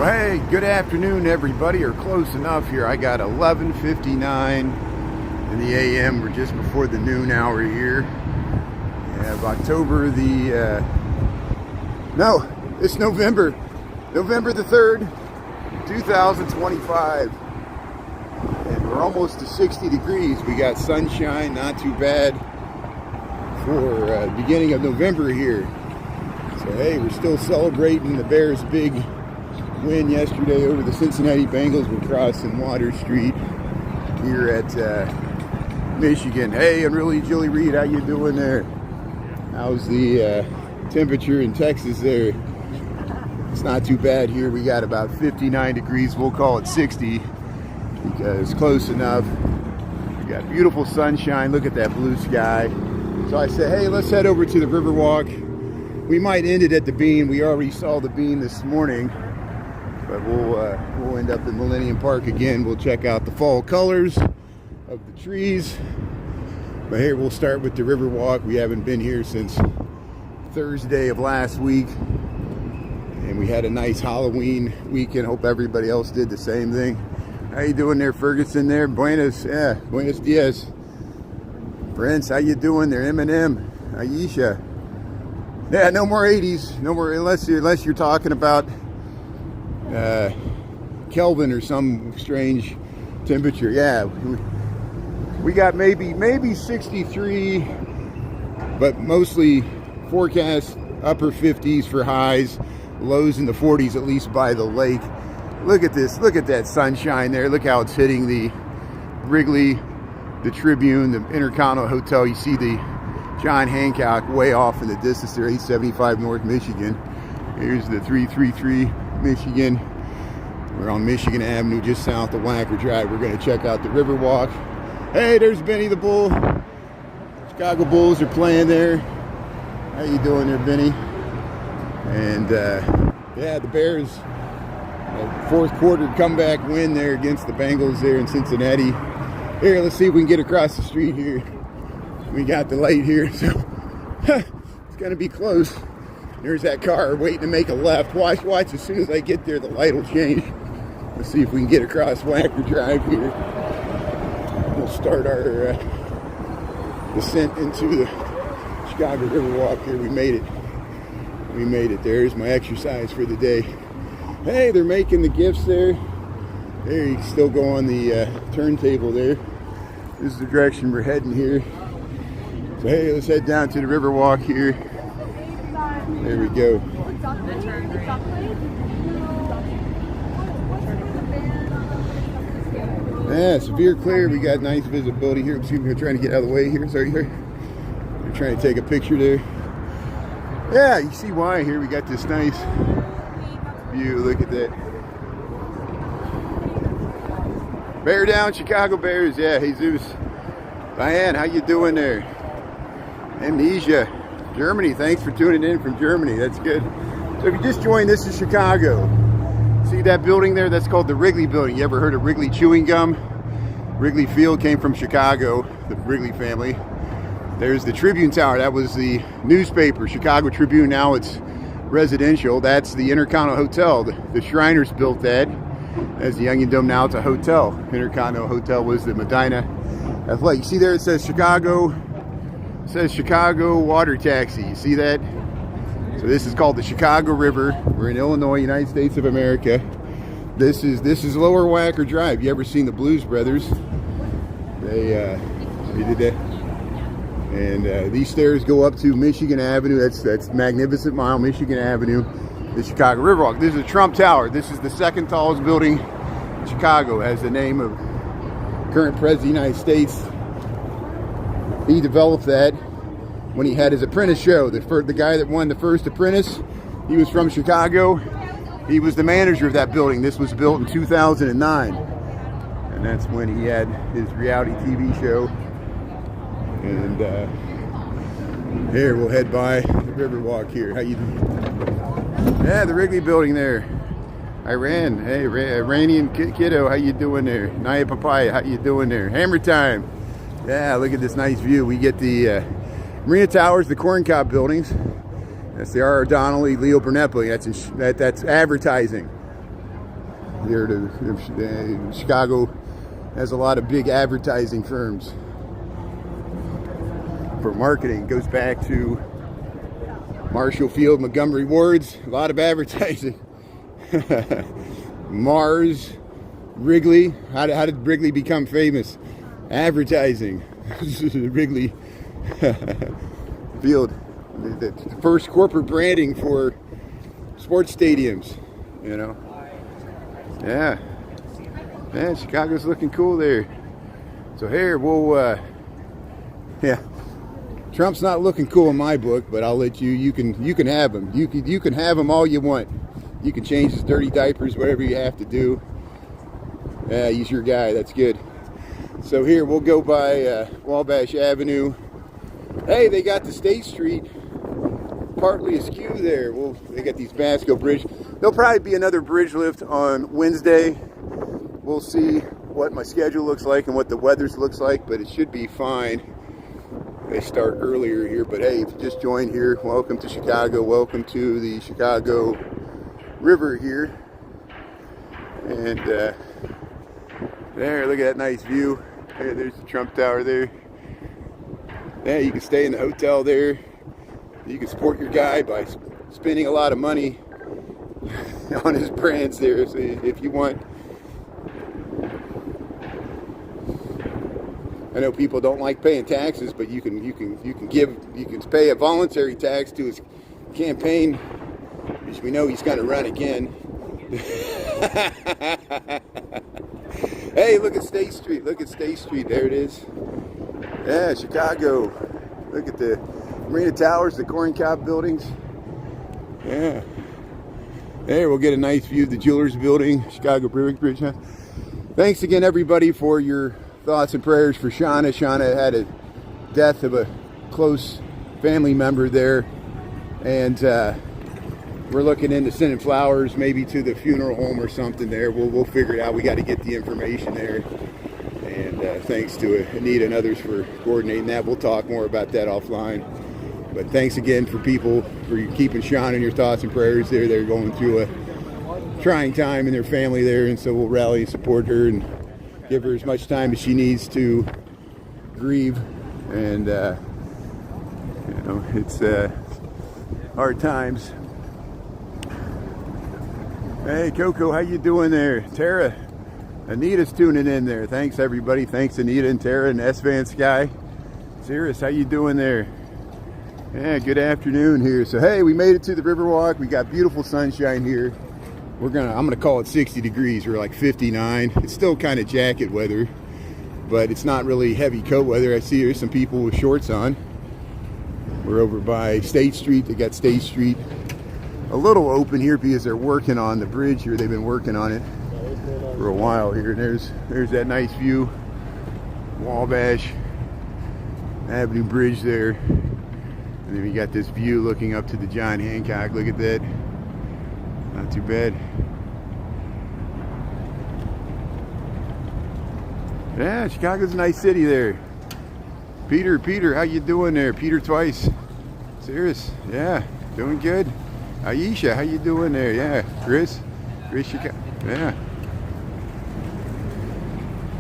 Well, hey, good afternoon, everybody, or close enough here. I got 11:59 in the a.m. We're just before the noon hour here. Of October the, no, it's November the 3rd, 2025. And we're almost to 60 degrees. We got sunshine, not too bad for the beginning of November here. So, hey, we're still celebrating the Bears' big win yesterday over the Cincinnati Bengals. We're crossing Water Street here at Michigan. Hey, and really, Julie Reed, how you doing there? How's the temperature in Texas there? It's not too bad here. We got about 59 degrees. We'll call it 60 because close enough. We got beautiful sunshine. Look at that blue sky. So I said, hey, let's head over to the Riverwalk. We might end it at the Bean. We already saw the Bean this morning, but we'll end up in Millennium Park again. We'll check out the fall colors of the trees. But here we'll start with the Riverwalk. We haven't been here since Thursday of last week, and we had a nice Halloween weekend. Hope everybody else did the same thing. How you doing there, Ferguson? There, buenos dias. Prince, how you doing there? Eminem, Aisha. Yeah, no more 80s. No more, unless you're talking about Kelvin or some strange temperature. Yeah, we got maybe 63, but mostly forecast upper 50s for highs, lows in the 40s at least by the lake. Look at this. Look at that sunshine there. Look how it's hitting the Wrigley, the Tribune, the Intercontinental Hotel. You see the John Hancock way off in the distance there, 875 North Michigan. Here's the 333 Michigan. We're on Michigan Avenue just south of Wacker Drive. We're going to check out the Riverwalk. Hey, there's Benny the Bull. Chicago Bulls are playing there. How you doing there, Benny? And yeah, the Bears, fourth quarter comeback win there against the Bengals there in Cincinnati. Here, let's see if we can get across the street here. We got the light here, so it's gonna be close. There's that car waiting to make a left. Watch, as soon as I get there, the light will change. Let's see if we can get across Wacker Drive here. We'll start our descent into the Chicago Riverwalk here. We made it. There's my exercise for the day. Hey, they're making the gifts there. There, you can still go on the turntable there. This is the direction we're heading here. So hey, let's head down to the Riverwalk here. There we go. Yeah, severe clear. We got nice visibility here. Excuse me, we're trying to get out of the way here. Sorry, here. We're trying to take a picture there. Yeah, you see why here. We got this nice view. Look at that. Bear down, Chicago Bears. Yeah, Jesus. Diane, how you doing there? Amnesia, Germany. Thanks for tuning in from Germany. That's good. So if you just joined, this is Chicago. See that building there? That's called the Wrigley Building. You ever heard of Wrigley Chewing Gum? Wrigley Field came from Chicago, the Wrigley family. There's the Tribune Tower. That was the newspaper, Chicago Tribune. Now it's residential. That's the Intercontinental Hotel. The Shriners built that. As the Onion Dome, now it's a hotel. Intercontinental Hotel was the Medina Athletic. You see there it says Chicago. It says Chicago Water Taxi. You see that? So this is called the Chicago River. We're in Illinois, United States of America. This is Lower Wacker Drive. You ever seen the Blues Brothers? They did that. And these stairs go up to Michigan Avenue. That's Magnificent Mile, Michigan Avenue. The Chicago Riverwalk. This is the Trump Tower. This is the second tallest building in Chicago. It has the name of current President of the United States. He developed that when he had his apprentice show. The guy that won the first Apprentice, he was from Chicago. He was the manager of that building. This was built in 2009. And that's when he had his reality TV show. And here, we'll head by the Riverwalk here. How you doing? Yeah, the Wrigley Building there. Iran. Hey, Iranian kiddo, how you doing there? Naya Papaya, how you doing there? Hammer time. Yeah, look at this nice view. We get the Marina Towers, the Corn Cob buildings. That's the R. Donnelly, Leo Burnett building. That's advertising. here to Chicago has a lot of big advertising firms for marketing. Goes back to Marshall Field, Montgomery Wards, a lot of advertising. Mars, Wrigley. How did Wrigley become famous? Advertising. Wrigley Field, the first corporate branding for sports stadiums, you know. Yeah, man, Chicago's looking cool there. So here we'll yeah, Trump's not looking cool in my book, but I'll let you can have him. You can have him all you want. You can change his dirty diapers, whatever you have to do. Yeah, he's your guy. That's good. So here we'll go by Wabash Avenue. Hey, they got the State Street partly askew there. They got these Basco Bridge. There'll probably be another bridge lift on Wednesday. We'll see what my schedule looks like and what the weather looks like, but it should be fine. They start earlier here, but hey, if you just joined here, welcome to Chicago. Welcome to the Chicago River here. And there, look at that nice view. There's the Trump Tower there. Yeah, you can stay in the hotel there. You can support your guy by spending a lot of money on his brands there, so if you want. I know people don't like paying taxes, but you can pay a voluntary tax to his campaign, which we know he's going to run again. Hey, look at State Street. Look at State Street. There it is. Yeah, Chicago. Look at the Marina Towers, the Corn Cob buildings. Yeah. There, we'll get a nice view of the Jewelers Building, Chicago Bridge. Thanks again, everybody, for your thoughts and prayers for Shauna. Shauna had a death of a close family member there, and we're looking into sending flowers maybe to the funeral home or something there. We'll figure it out. We got to get the information there. And thanks to Anita and others for coordinating that. We'll talk more about that offline. But thanks again for people for keeping Shauna in your thoughts and prayers there. They're going through a trying time in their family there, and so we'll rally and support her and give her as much time as she needs to grieve. And you know, it's hard times. Hey Coco, how you doing there? Tara, Anita's tuning in there. Thanks everybody. Thanks Anita and Tara and S-Van Sky. Cirrus, how you doing there? Yeah, good afternoon here. So hey, we made it to the Riverwalk. We got beautiful sunshine here. I'm gonna call it 60 degrees. We're like 59. It's still kind of jacket weather, but it's not really heavy coat weather. I see there's some people with shorts on. We're over by State Street. They got State Street a little open here because they're working on the bridge here. They've been working on it for a while here. And there's that nice view, Wabash Avenue Bridge there. And then we got this view looking up to the John Hancock. Look at that. Not too bad. Yeah, Chicago's a nice city there. Peter, how you doing there? Peter twice. Serious? Yeah, doing good. Aisha, how you doing there? Yeah, Chris, Chicago. Yeah.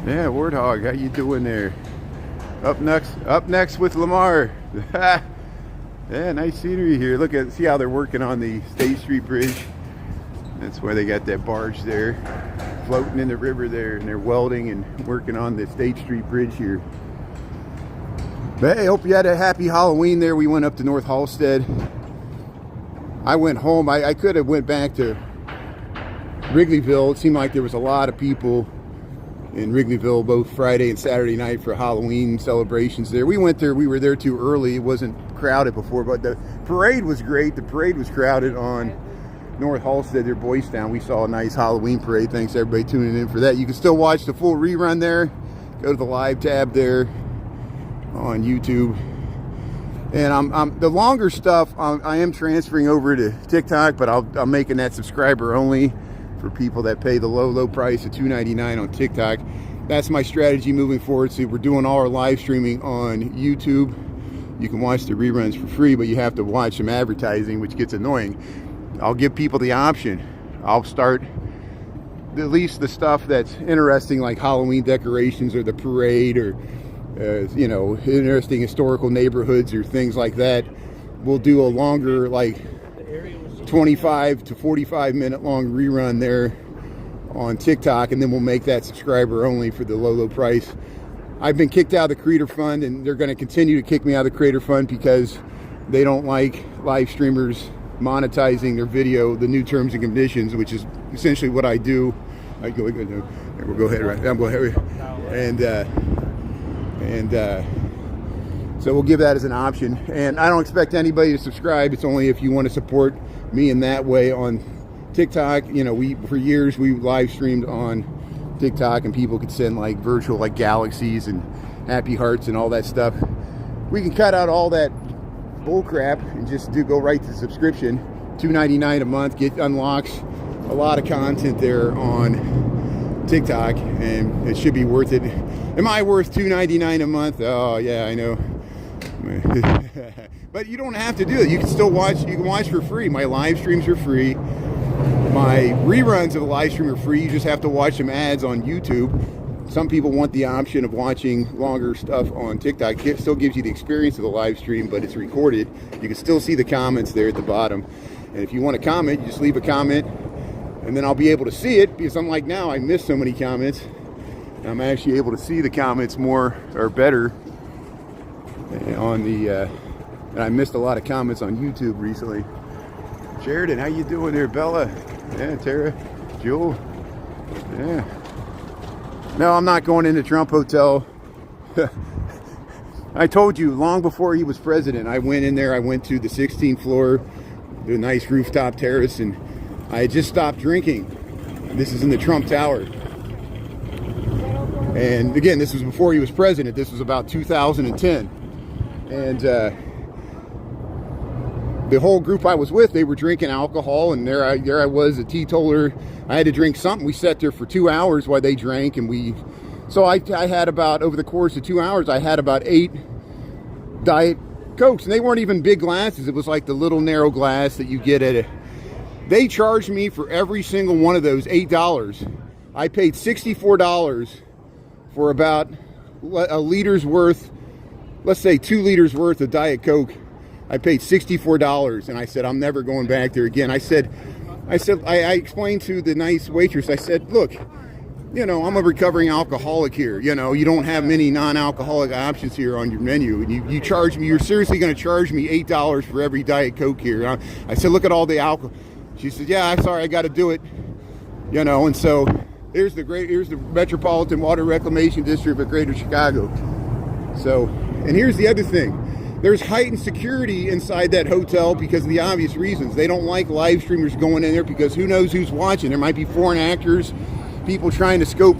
Yeah, Warthog, how you doing there? Up next with Lamar. Yeah, nice scenery here. See how they're working on the State Street Bridge. That's why they got that barge there, floating in the river there, and they're welding and working on the State Street Bridge here. But hey, hope you had a happy Halloween there. We went up to North Halstead. I went home. I could have went back to Wrigleyville. It seemed like there was a lot of people in Wrigleyville both Friday and Saturday night for Halloween celebrations there. We went there. We were there too early. It wasn't crowded before, but the parade was great. The parade was crowded on North Halstead, their Boys Town. We saw a nice Halloween parade. Thanks everybody tuning in for that. You can still watch the full rerun there. Go to the live tab there on YouTube. And I'm the longer stuff I am transferring over to TikTok, but I'm making that subscriber only for people that pay the low price of $2.99 on TikTok. That's my strategy moving forward. See, we're doing all our live streaming on YouTube. You can watch the reruns for free, but you have to watch some advertising, which gets annoying. I'll give people the option. I'll start at least the stuff that's interesting, like Halloween decorations or the parade, or you know, interesting historical neighborhoods or things like that, we'll do a longer, like 25 to 45 minute long rerun there on TikTok, and then we'll make that subscriber only for the low price. I've been kicked out of the Creator Fund, and they're going to continue to kick me out of the Creator Fund because they don't like live streamers monetizing their video, the new terms and conditions, which is essentially what I do. We'll go ahead, right? I'm going ahead, and so we'll give that as an option. And I don't expect anybody to subscribe. It's only if you want to support me in that way on TikTok. You know, for years we live streamed on TikTok, and people could send like virtual, like galaxies and happy hearts and all that stuff. We can cut out all that bull crap and just go right to subscription. $2.99 a month unlocks a lot of content there on TikTok, and it should be worth it. Am I worth $2.99 a month? Oh yeah, I know. But you don't have to do it. You can still watch. You can watch for free. My live streams are free. My reruns of the live stream are free. You just have to watch some ads on YouTube. Some people want the option of watching longer stuff on TikTok. It still gives you the experience of the live stream, but it's recorded. You can still see the comments there at the bottom. And if you want to comment, you just leave a comment, and then I'll be able to see it, because unlike now, I miss so many comments. I'm actually able to see the comments more, or better, on the, and I missed a lot of comments on YouTube recently. Sheridan, how you doing there? Bella? Yeah, Tara? Jewel? Yeah. No, I'm not going into Trump Hotel. I told you, long before he was president, I went in there. I went to the 16th floor, the nice rooftop terrace, and I had just stopped drinking. This is in the Trump Tower. And again, this was before he was president. This was about 2010. And the whole group I was with, they were drinking alcohol, and there I was, a teetotaler. I had to drink something. We sat there for 2 hours while they drank, and so I had about, over the course of 2 hours, I had about 8 Diet Cokes, and they weren't even big glasses. It was like the little narrow glass that you get at they charged me for every single one of those $8. I paid $64 for about a liter's worth, let's say 2 liters worth of Diet Coke. I paid $64, and I said, I'm never going back there again. I explained to the nice waitress, I said, look, you know, I'm a recovering alcoholic here. You know, you don't have many non-alcoholic options here on your menu. And you charge me, you're seriously going to charge me $8 for every Diet Coke here. And I said, look at all the alcohol. She said, yeah, I'm sorry, I got to do it. You know, and so here's the Metropolitan Water Reclamation District of Greater Chicago. So, and here's the other thing. There's heightened security inside that hotel because of the obvious reasons. They don't like live streamers going in there because who knows who's watching. There might be foreign actors, people trying to scope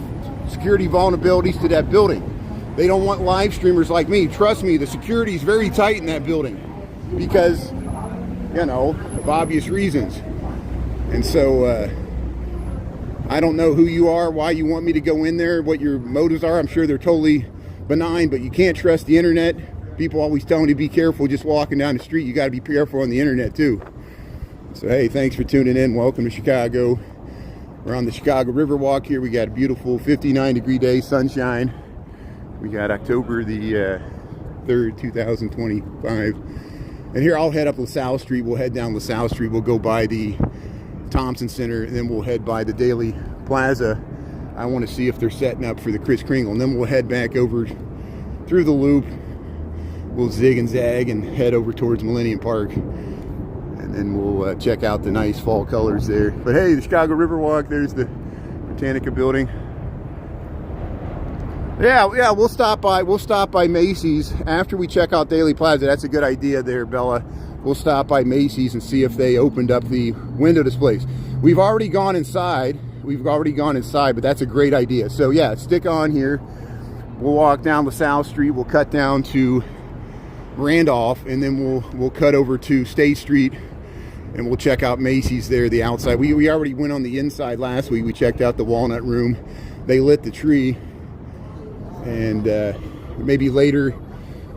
security vulnerabilities to that building. They don't want live streamers like me. Trust me, the security is very tight in that building because, you know, of obvious reasons. And so, I don't know who you are, why you want me to go in there, what your motives are. I'm sure they're totally benign, but you can't trust the internet. People always tell me to be careful just walking down the street. You got to be careful on the internet too. So hey, thanks for tuning in. Welcome to Chicago. We're on the Chicago Riverwalk here. We got a beautiful 59-degree day, sunshine. We got October the 3rd, 2025. And here I'll head up LaSalle Street. We'll head down LaSalle Street. We'll go by the Thompson Center, and then we'll head by the Daily Plaza. I want to see if they're setting up for the Kris Kringle, and then we'll head back over through the loop. We'll zig and zag and head over towards Millennium Park, and then we'll check out the nice fall colors there. But hey, the Chicago Riverwalk, there's the Britannica building. Yeah, we'll stop by Macy's after we check out Daily Plaza. That's a good idea there, Bella. We'll stop by Macy's and see if they opened up the window displays. We've already gone inside, but that's a great idea. So yeah, stick on here. We'll walk down LaSalle Street. We'll cut down to Randolph, and then we'll cut over to State Street, and we'll check out Macy's there, the outside. We already went on the inside last week. We checked out the Walnut Room. They lit the tree, and maybe later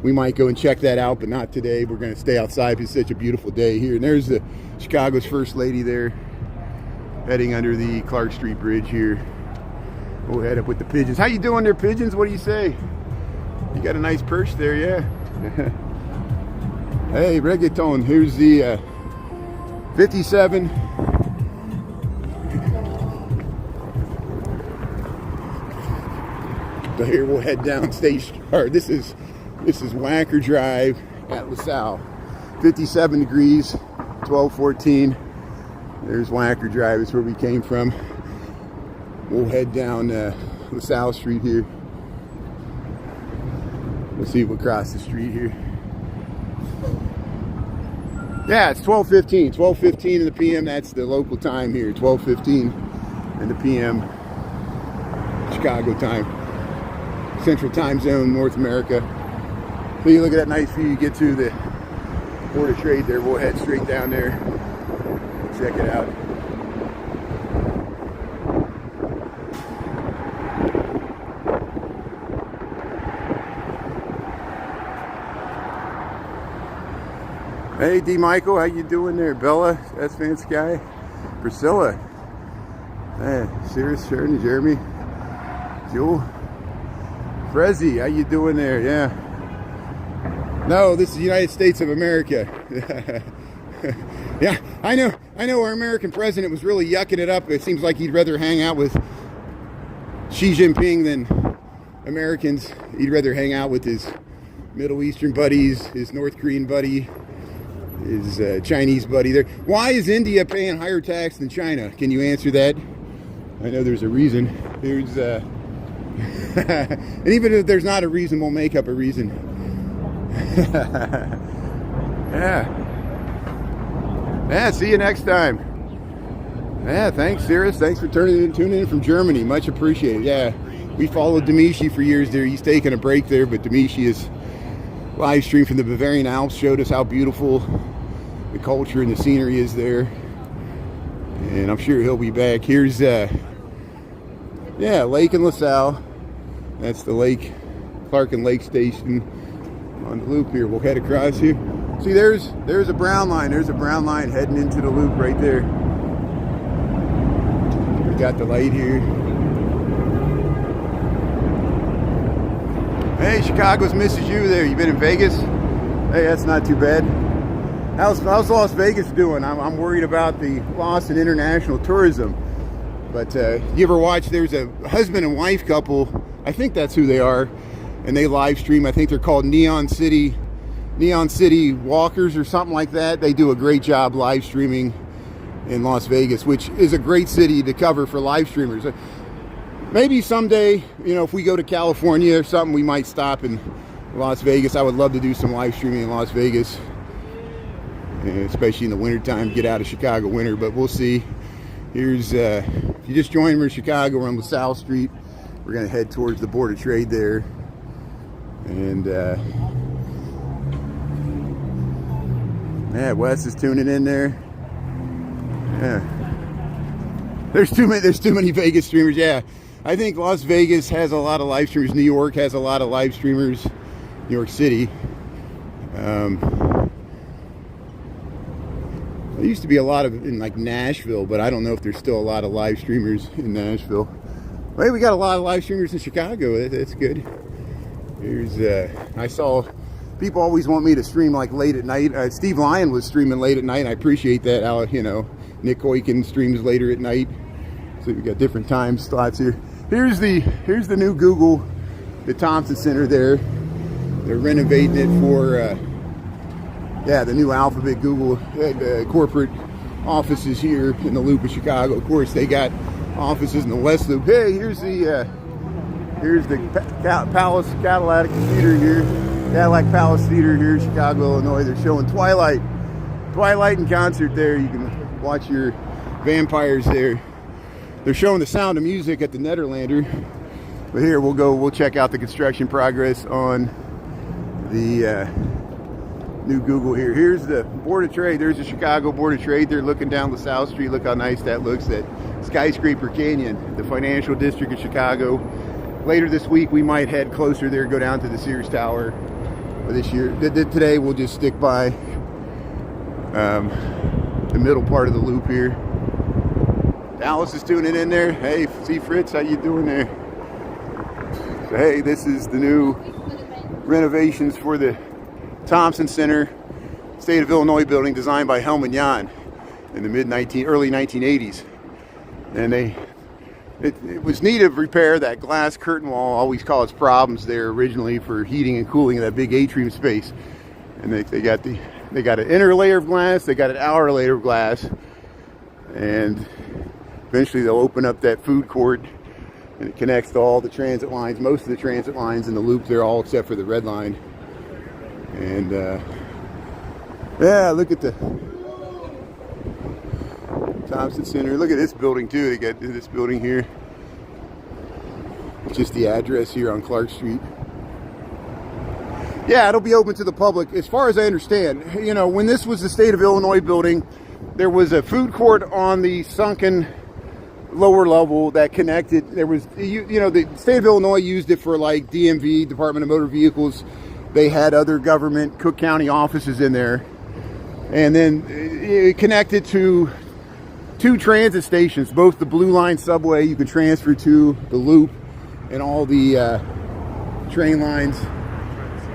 we might go and check that out, but not today. We're going to stay outside because it's such a beautiful day here. And there's Chicago's First Lady there. heading under the Clark Street Bridge here. We'll head up with the pigeons. How you doing there, pigeons? What do you say? You got a nice perch there, yeah? Hey, reggaeton. Here's the 57. So here we'll head down this is Wacker Drive at LaSalle. 57 degrees, 1214. There's Wacker Drive, is where we came from. We'll head down LaSalle Street here. We'll see if we'll cross the street here. Yeah, it's 12:15. 12:15 in the PM. That's the local time here. 12:15 in the PM. Chicago time. Central Time Zone, North America. So you look at that nice view. You get to the Board of Trade there. We'll head straight down there. Check it out. Hey, D. Michael, how you doing there? Bella, that's Fan Sky. Priscilla. Hey, Sirius, Sharon, Jeremy. Jewel. Frezzy, how you doing there? Yeah. No, this is the United States of America. Yeah, I know our American president was really yucking it up. It seems like he'd rather hang out with Xi Jinping than Americans. He'd rather hang out with his Middle Eastern buddies, his North Korean buddy, his Chinese buddy there. Why is India paying higher tax than China? Can you answer that? I know there's a reason. There's and even if there's not a reason, we'll make up a reason. Yeah, see you next time. Yeah, thanks, Sirius. Thanks for tuning in from Germany. Much appreciated. Yeah, we followed Demishi for years there. He's taking a break there, but Demishi is live stream from the Bavarian Alps, showed us how beautiful the culture and the scenery is there. And I'm sure he'll be back. Here's Lake in LaSalle. That's the Lake, Clark and Lake Station on the loop here. We'll head across here. See, there's a brown line. There's a brown line heading into the loop right there. We got the light here. Hey, Chicago's misses you there. You been in Vegas? Hey, that's not too bad. How's Las Vegas doing? I'm worried about the loss in international tourism. But you ever watch, there's a husband and wife couple, I think that's who they are, and they live stream. I think they're called Neon City Walkers or something like that. They do a great job live streaming in Las Vegas, which is a great city to cover for live streamers. Maybe someday, if we go to California or something, we might stop in Las Vegas. I would love to do some live streaming in Las Vegas, especially in the wintertime, get out of Chicago winter, but we'll see. Here's, if you just joined me in Chicago, we're on LaSalle Street. We're going to head towards the Board of Trade there. And, yeah, Wes is tuning in there. Yeah. There's too many Vegas streamers, yeah. I think Las Vegas has a lot of live streamers. New York has a lot of live streamers. New York City. There used to be a lot of in like Nashville, but I don't know if there's still a lot of live streamers in Nashville. Well, we got a lot of live streamers in Chicago. That's good. Here's I saw people always want me to stream like late at night. Steve Lyon was streaming late at night. I appreciate that. Nick Oykin streams later at night. So we got different time slots here. Here's the new Google, the Thompson Center there. They're renovating it for the new Alphabet Google corporate offices here in the Loop of Chicago. Of course, they got offices in the West Loop. Hey, here's the Palace Cadillac Theater here. Cadillac Palace Theater here in Chicago, Illinois. They're showing Twilight in concert there. You can watch your vampires there. They're showing The Sound of Music at the Nederlander. But here we'll check out the construction progress on the new Google here. Here's the Board of Trade. There's the Chicago Board of Trade. They're looking down LaSalle Street. Look how nice that looks. That Skyscraper Canyon, the financial district of Chicago. Later this week, we might head closer there, go down to the Sears Tower. But this year, today we'll just stick by the middle part of the loop here. Dallas is tuning in there. Hey, see Fritz, how you doing there? So hey, this is the new renovations for the Thompson Center, State of Illinois building, designed by Helmut Jahn in the early 1980s. And it was needed to repair that glass curtain wall always caused problems there originally for heating and cooling in that big atrium space. And they got an inner layer of glass, they got an outer layer of glass, and eventually they'll open up that food court, and it connects to all the transit lines, most of the transit lines in the loop there, all except for the red line. And yeah, look at the Thompson Center. Look at this building too. They got this building here. It's just the address here on Clark Street. Yeah, it'll be open to the public. As far as I understand, you know, when this was the State of Illinois building, there was a food court on the sunken lower level that connected. There was, you know, the State of Illinois used it for like DMV, Department of Motor Vehicles. They had other government, Cook County offices in there. And then it connected to 2 transit stations, both the Blue Line subway you could transfer to, the loop, and all the train lines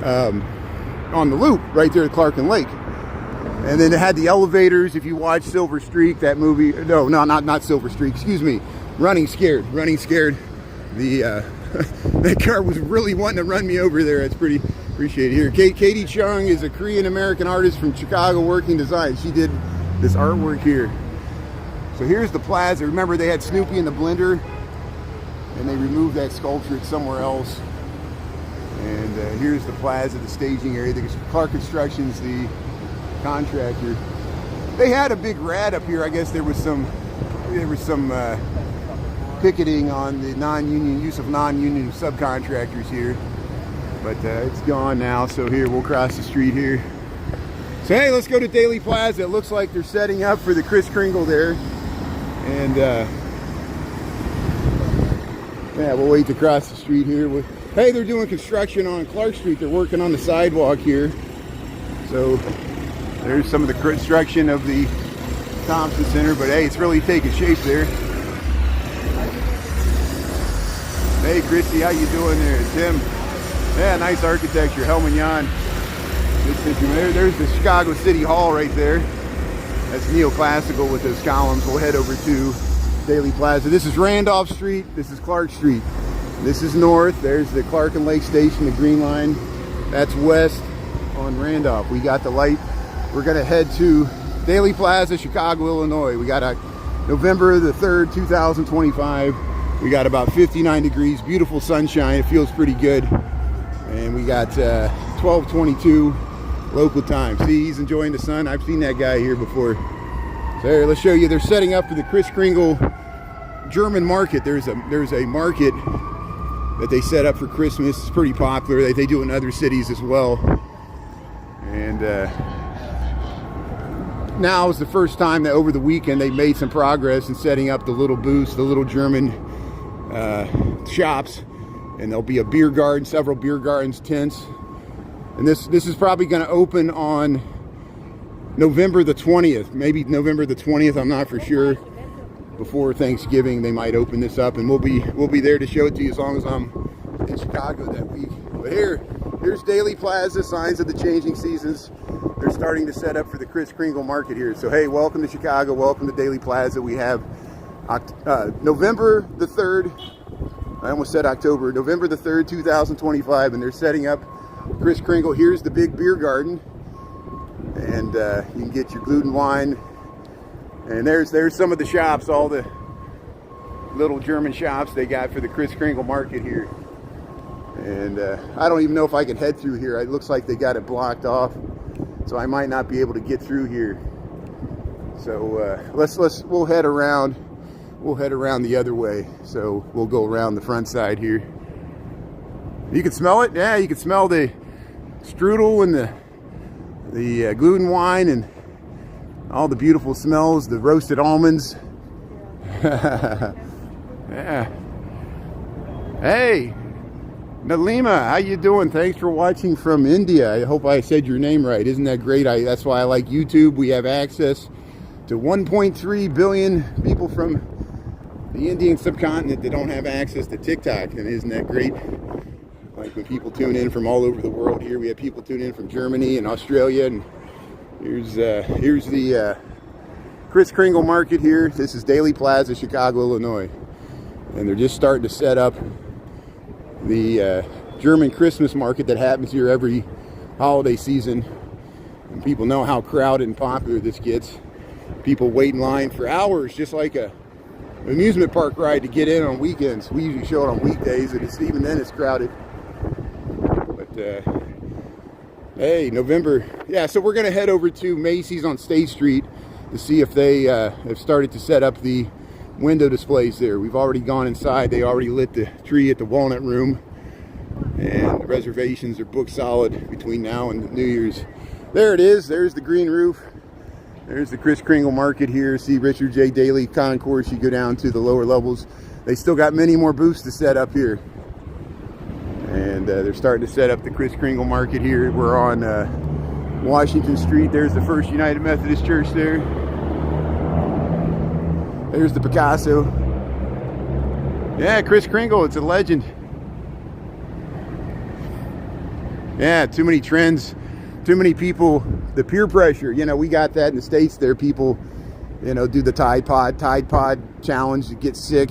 on the loop right there at Clark and Lake. And then it had the elevators. If you watch Silver Streak, that movie, no, not Silver Streak, excuse me, Running Scared. The that car was really wanting to run me over there. It's pretty appreciated here. Katie Chung is a Korean American artist from Chicago working design. She did this artwork here. So here's the plaza. Remember, they had Snoopy in the blender, and they removed that sculpture. It's somewhere else. And here's the plaza, the staging area. The Clark Construction's the contractor. They had a big rat up here. I guess there was some picketing on the non-union use of non-union subcontractors here, but it's gone now. So here, we'll cross the street here. So hey, let's go to Daily Plaza. It looks like they're setting up for the Kris Kringle there, and yeah, we'll wait to cross the street here. Hey, they're doing construction on Clark Street. They're working on the sidewalk here. So there's some of the construction of the Thompson Center, but hey, it's really taking shape there. Hey, Christy, how you doing there? Tim. Yeah, nice architecture, Helmut Jahn. There's the Chicago City Hall right there. That's neoclassical with those columns. We'll head over to Daily Plaza. This is Randolph Street. This is Clark Street. This is north. There's the Clark and Lake Station, the green line. That's west on Randolph. We got the light. We're gonna head to Daily Plaza, Chicago, Illinois. We got November the 3rd, 2025. We got about 59 degrees, beautiful sunshine. It feels pretty good. And we got 12:22 local time. See, he's enjoying the sun. I've seen that guy here before. So here, let's show you. They're setting up for the Kris Kringle German market. There's a market that they set up for Christmas. It's pretty popular. They do it in other cities as well. And now is the first time that over the weekend they made some progress in setting up the little booths, the little German shops. And there'll be a beer garden, several beer gardens, tents. And this is probably going to open on November the 20th, maybe November the 20th. I'm not for sure. Before Thanksgiving, they might open this up, and we'll be there to show it to you as long as I'm in Chicago that week. But here's Daily Plaza, signs of the changing seasons. They're starting to set up for the Christkindlmarket here. So hey, welcome to Chicago, welcome to Daily Plaza. We have November the 3rd. I almost said October. November the 3rd, 2025, and they're setting up Kris Kringle. Here's the big beer garden, and you can get your gluten wine. And there's some of the shops, all the little German shops they got for the Christkindlmarket here. And I don't even know if I can head through here. It looks like they got it blocked off, so I might not be able to get through here. So we'll head around. We'll head around the other way. So we'll go around the front side here. You can smell it. Yeah, you can smell the strudel and the gluten wine and all the beautiful smells, the roasted almonds. Yeah. Hey, Nalima, how you doing? Thanks for watching from India. I hope I said your name right. Isn't that great? That's why I like YouTube. We have access to 1.3 billion people from the Indian subcontinent that don't have access to TikTok. And isn't that great? Like when people tune in from all over the world here. We have people tune in from Germany and Australia. And here's the Christkindlmarket here. This is Daily Plaza, Chicago, Illinois. And they're just starting to set up the German Christmas market that happens here every holiday season. And people know how crowded and popular this gets. People wait in line for hours, just like an amusement park ride, to get in on weekends. We usually show it on weekdays, and even then it's crowded. But hey, November. Yeah, so we're going to head over to Macy's on State Street to see if they have started to set up the window displays there. We've already gone inside. They already lit the tree at the Walnut Room, and the reservations are booked solid between now and New Year's. There it is. There's the green roof. There's the Christkindlmarket here. See Richard J. Daley concourse. You go down to the lower levels. They still got many more booths to set up here. And they're starting to set up the Christkindlmarket here. We're on Washington Street. There's the First United Methodist Church there. There's the Picasso. Yeah, Kris Kringle, it's a legend. Yeah, too many trends, too many people, the peer pressure. You know, we got that in the States there. People, you know, do the Tide Pod challenge to get sick.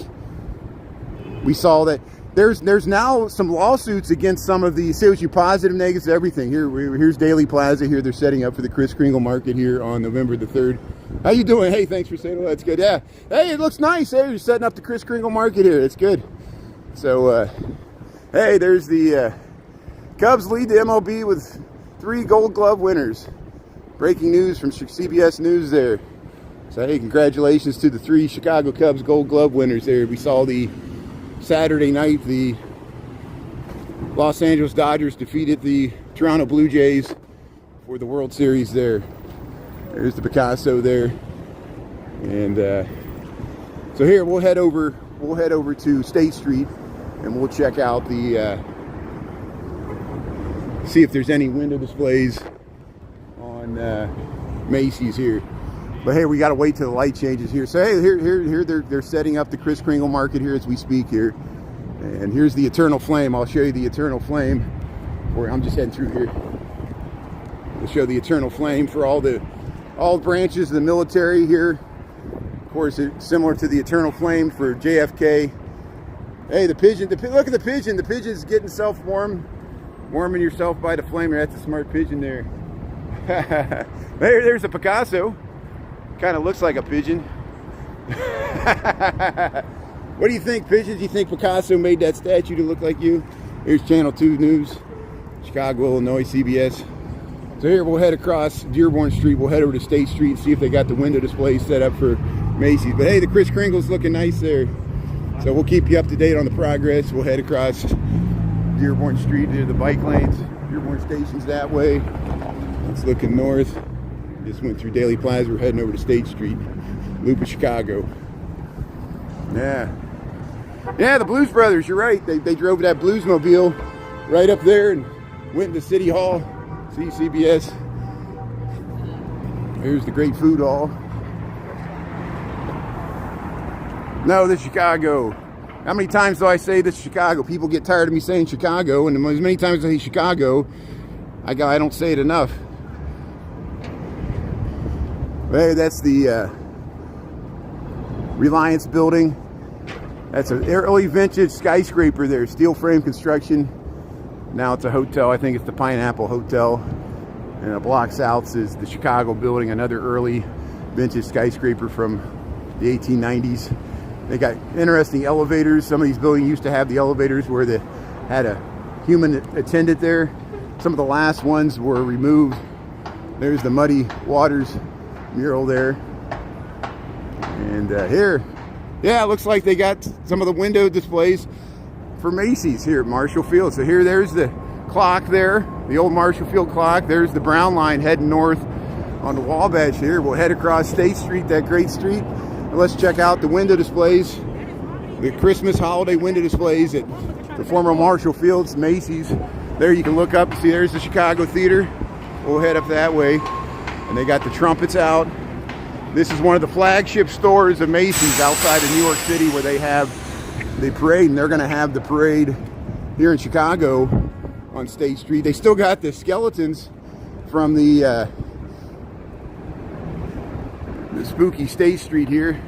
We saw that. There's now some lawsuits against some of the CO2 positive, negatives, everything. Here's Daily Plaza here. They're setting up for the Christkindlmarket here on November the 3rd. How you doing? Hey, thanks for saying hello. That's good. Yeah. Hey, it looks nice. Hey, you're setting up the Christkindlmarket here. It's good. So, hey, there's the Cubs lead the MLB with 3 Gold Glove winners. Breaking news from CBS News there. So, hey, congratulations to the 3 Chicago Cubs Gold Glove winners there. We saw the Saturday night, the Los Angeles Dodgers defeated the Toronto Blue Jays for the World Series there. There's the Picasso there. And so here we'll head over to State Street and we'll check out the see if there's any window displays on Macy's here. But hey, we got to wait till the light changes here. So hey, here they're setting up the Christkindlmarket here as we speak here. And here's the Eternal Flame. I'll show you the Eternal Flame. I'm just heading through here. We'll show the Eternal Flame for all branches of the military here. Of course, it's similar to the Eternal Flame for JFK. Hey, the pigeon. Look at the pigeon. The pigeon's getting warming yourself by the flame. That's a smart pigeon there. There's a Picasso. Kind of looks like a pigeon. What do you think, pigeons? Do you think Picasso made that statue to look like you? Here's Channel 2 News, Chicago, Illinois, CBS. So here we'll head across Dearborn Street. We'll head over to State Street and see if they got the window display set up for Macy's. But hey, the Kris Kringle's looking nice there. So we'll keep you up to date on the progress. We'll head across Dearborn Street to the bike lanes. Dearborn Station's that way. It's looking north. Just went through Daily Plaza. We're heading over to State Street, loop of Chicago. Yeah, the Blues Brothers. You're right. They drove that Bluesmobile right up there and went to City Hall. See CBS. Here's the Great Food Hall. No, this is Chicago. How many times do I say this is Chicago? People get tired of me saying Chicago, and as many times as I say Chicago, I don't say it enough. Hey, that's the Reliance building. That's an early vintage skyscraper there, steel frame construction. Now it's a hotel. I think it's the Pineapple Hotel. And a block south is the Chicago building, another early vintage skyscraper from the 1890s. They got interesting elevators. Some of these buildings used to have the elevators where they had a human attendant there. Some of the last ones were removed. There's the Muddy Waters mural there. And here, yeah, it looks like they got some of the window displays for Macy's here at Marshall Field. So there's the clock there, the old Marshall Field clock. There's the Brown Line heading north on the Wabash here. We'll head across State Street, that great street. And let's check out the window displays, the Christmas holiday window displays at the former Marshall Field's Macy's. There you can look up and see there's the Chicago Theater. We'll head up that way. And they got the trumpets out. This is one of the flagship stores of Macy's outside of New York City, where they have the parade, and they're going to have the parade here in Chicago on State Street. They still got the skeletons from the spooky State Street here.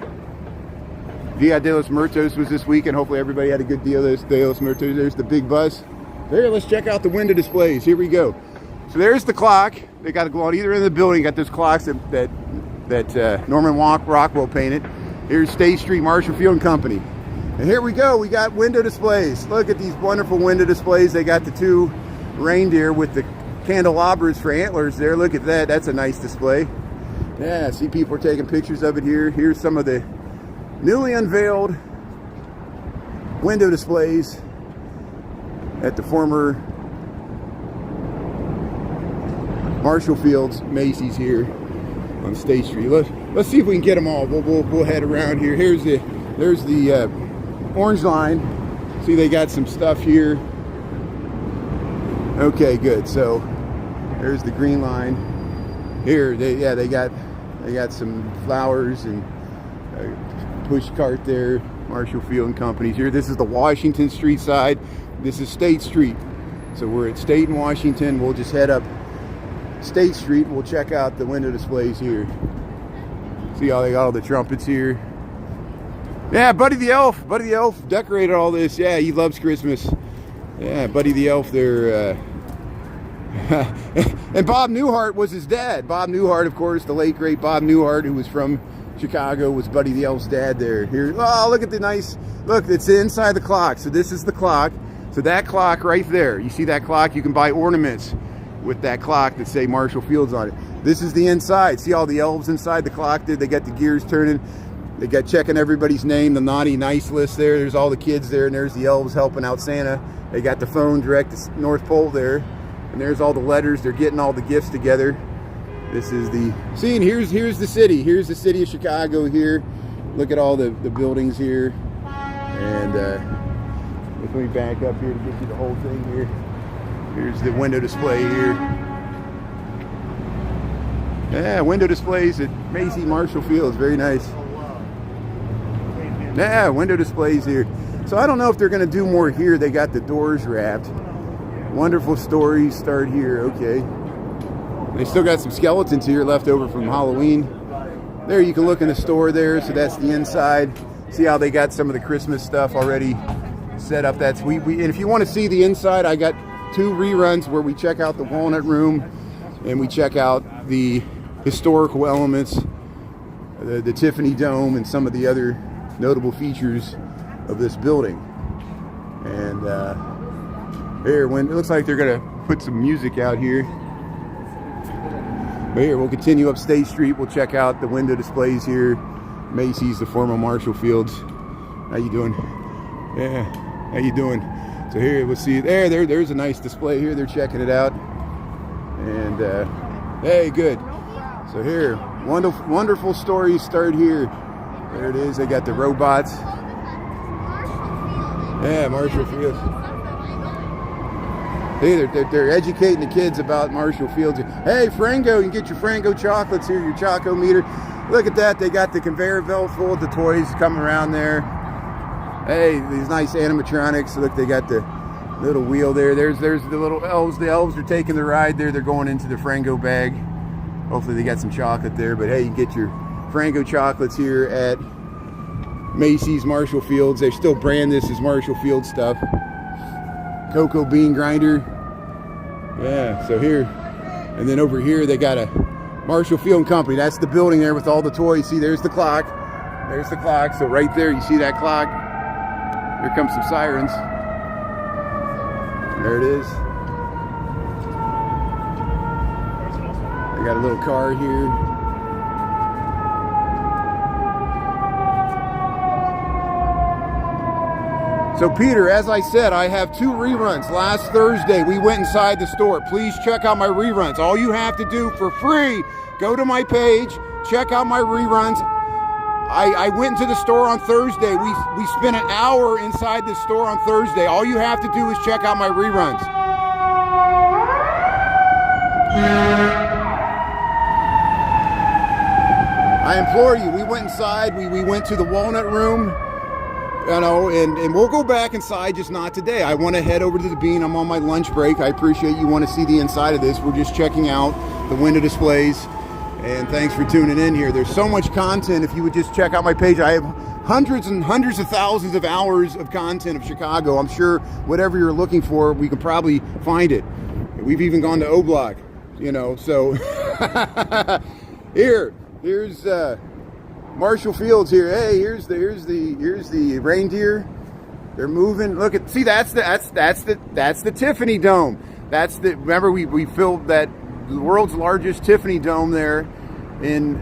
Dia de los Muertos was this weekend. Hopefully everybody had a good Dia de los Muertos. There's the big bus. There, let's check out the window displays. Here we go. So there's the clock. They got to go on either end of the building. Got those clocks that Norman Rockwell painted. Here's State Street, Marshall Field and Company. And here we go. We got window displays. Look at these wonderful window displays. They got the two reindeer with the candelabras for antlers there. Look at that. That's a nice display. Yeah, see, people are taking pictures of it here. Here's some of the newly unveiled window displays at the former Marshall Field's Macy's here on State Street. Let's see if we can get them all. We'll head around here. There's the orange line. See, they got some stuff here. Okay, good. So there's the green line. Here, they got some flowers and a push cart there. Marshall Field and Company's here. This is the Washington Street side. This is State Street. So we're at State and Washington. We'll just head up State Street. We'll check out the window displays here. See how they got all the trumpets here. Yeah, Buddy the Elf. Buddy the Elf decorated all this. Yeah, he loves Christmas. Yeah, Buddy the Elf there. And Bob Newhart was his dad. Bob Newhart, of course, the late great Bob Newhart, who was from Chicago, was Buddy the Elf's dad there. Here, oh, look at the nice, look, it's inside the clock. So this is the clock. So that clock right there, you see that clock? You can buy ornaments with that clock that say Marshall Fields on it. This is the inside. See all the elves inside the clock there? They got the gears turning. They got checking everybody's name, the naughty nice list there. There's all the kids there, and there's the elves helping out Santa. They got the phone direct to North Pole there. And there's all the letters. They're getting all the gifts together. This is the, see, and here's the city. Here's the city of Chicago here. Look at all the buildings here. And let me back up here to get you the whole thing here. Here's the window display here. Yeah, window displays at Macy Marshall Fields. Very nice. Yeah, window displays here. So I don't know if they're going to do more here. They got the doors wrapped. Wonderful stories start here. Okay. They still got some skeletons here left over from Halloween. There, you can look in the store there. So that's the inside. See how they got some of the Christmas stuff already set up. That's and if you want to see the inside, I got 2 reruns where we check out the Walnut Room and we check out the historical elements, the Tiffany Dome, and some of the other notable features of this building. And here, when it looks like they're gonna put some music out here. But here, we'll continue up State Street. We'll check out the window displays here. Macy's, the former Marshall Fields. How you doing? Yeah, how you doing? So here, we'll see, there's a nice display here. They're checking it out. And hey, good. So here, wonderful stories start here. There it is. They got the robots. Yeah, Marshall Fields. Hey, they're educating the kids about Marshall Fields. Hey, Frango, you can get your Frango chocolates here, your Choco meter. Look at that. They got the conveyor belt full of the toys coming around there. Hey, these nice animatronics. Look, they got the little wheel there. There's the little elves. The elves are taking the ride there. They're going into the Frango bag. Hopefully they got some chocolate there. But hey, you can get your Frango chocolates here at Macy's Marshall Fields. They still brand this as Marshall Fields stuff. Cocoa bean grinder. Yeah, so here. And then over here they got a Marshall Field and Company. That's the building there with all the toys. See, there's the clock. There's the clock. So right there, you see that clock. Here comes some sirens. There it is. They got a little car here. So Peter, as I said, I have 2 reruns. Last Thursday, we went inside the store. Please check out my reruns. All you have to do for free, go to my page, check out my reruns. I went into the store on Thursday. We spent an hour inside the store on Thursday. All you have to do is check out my reruns. I implore you, we went inside, we went to the Walnut Room, you know, and we'll go back inside, just not today. I want to head over to the Bean. I'm on my lunch break. I appreciate you want to see the inside of this. We're just checking out the window displays, and thanks for tuning in here. There's so much content. If you would just check out my page, I have hundreds and hundreds of thousands of hours of content of Chicago. I'm sure whatever you're looking for, we can probably find it. We've even gone to O Block, you know, so here's Marshall Fields here. Hey, here's the reindeer. They're moving. Look at, see, that's the Tiffany Dome. Remember we filled that, the world's largest Tiffany Dome there in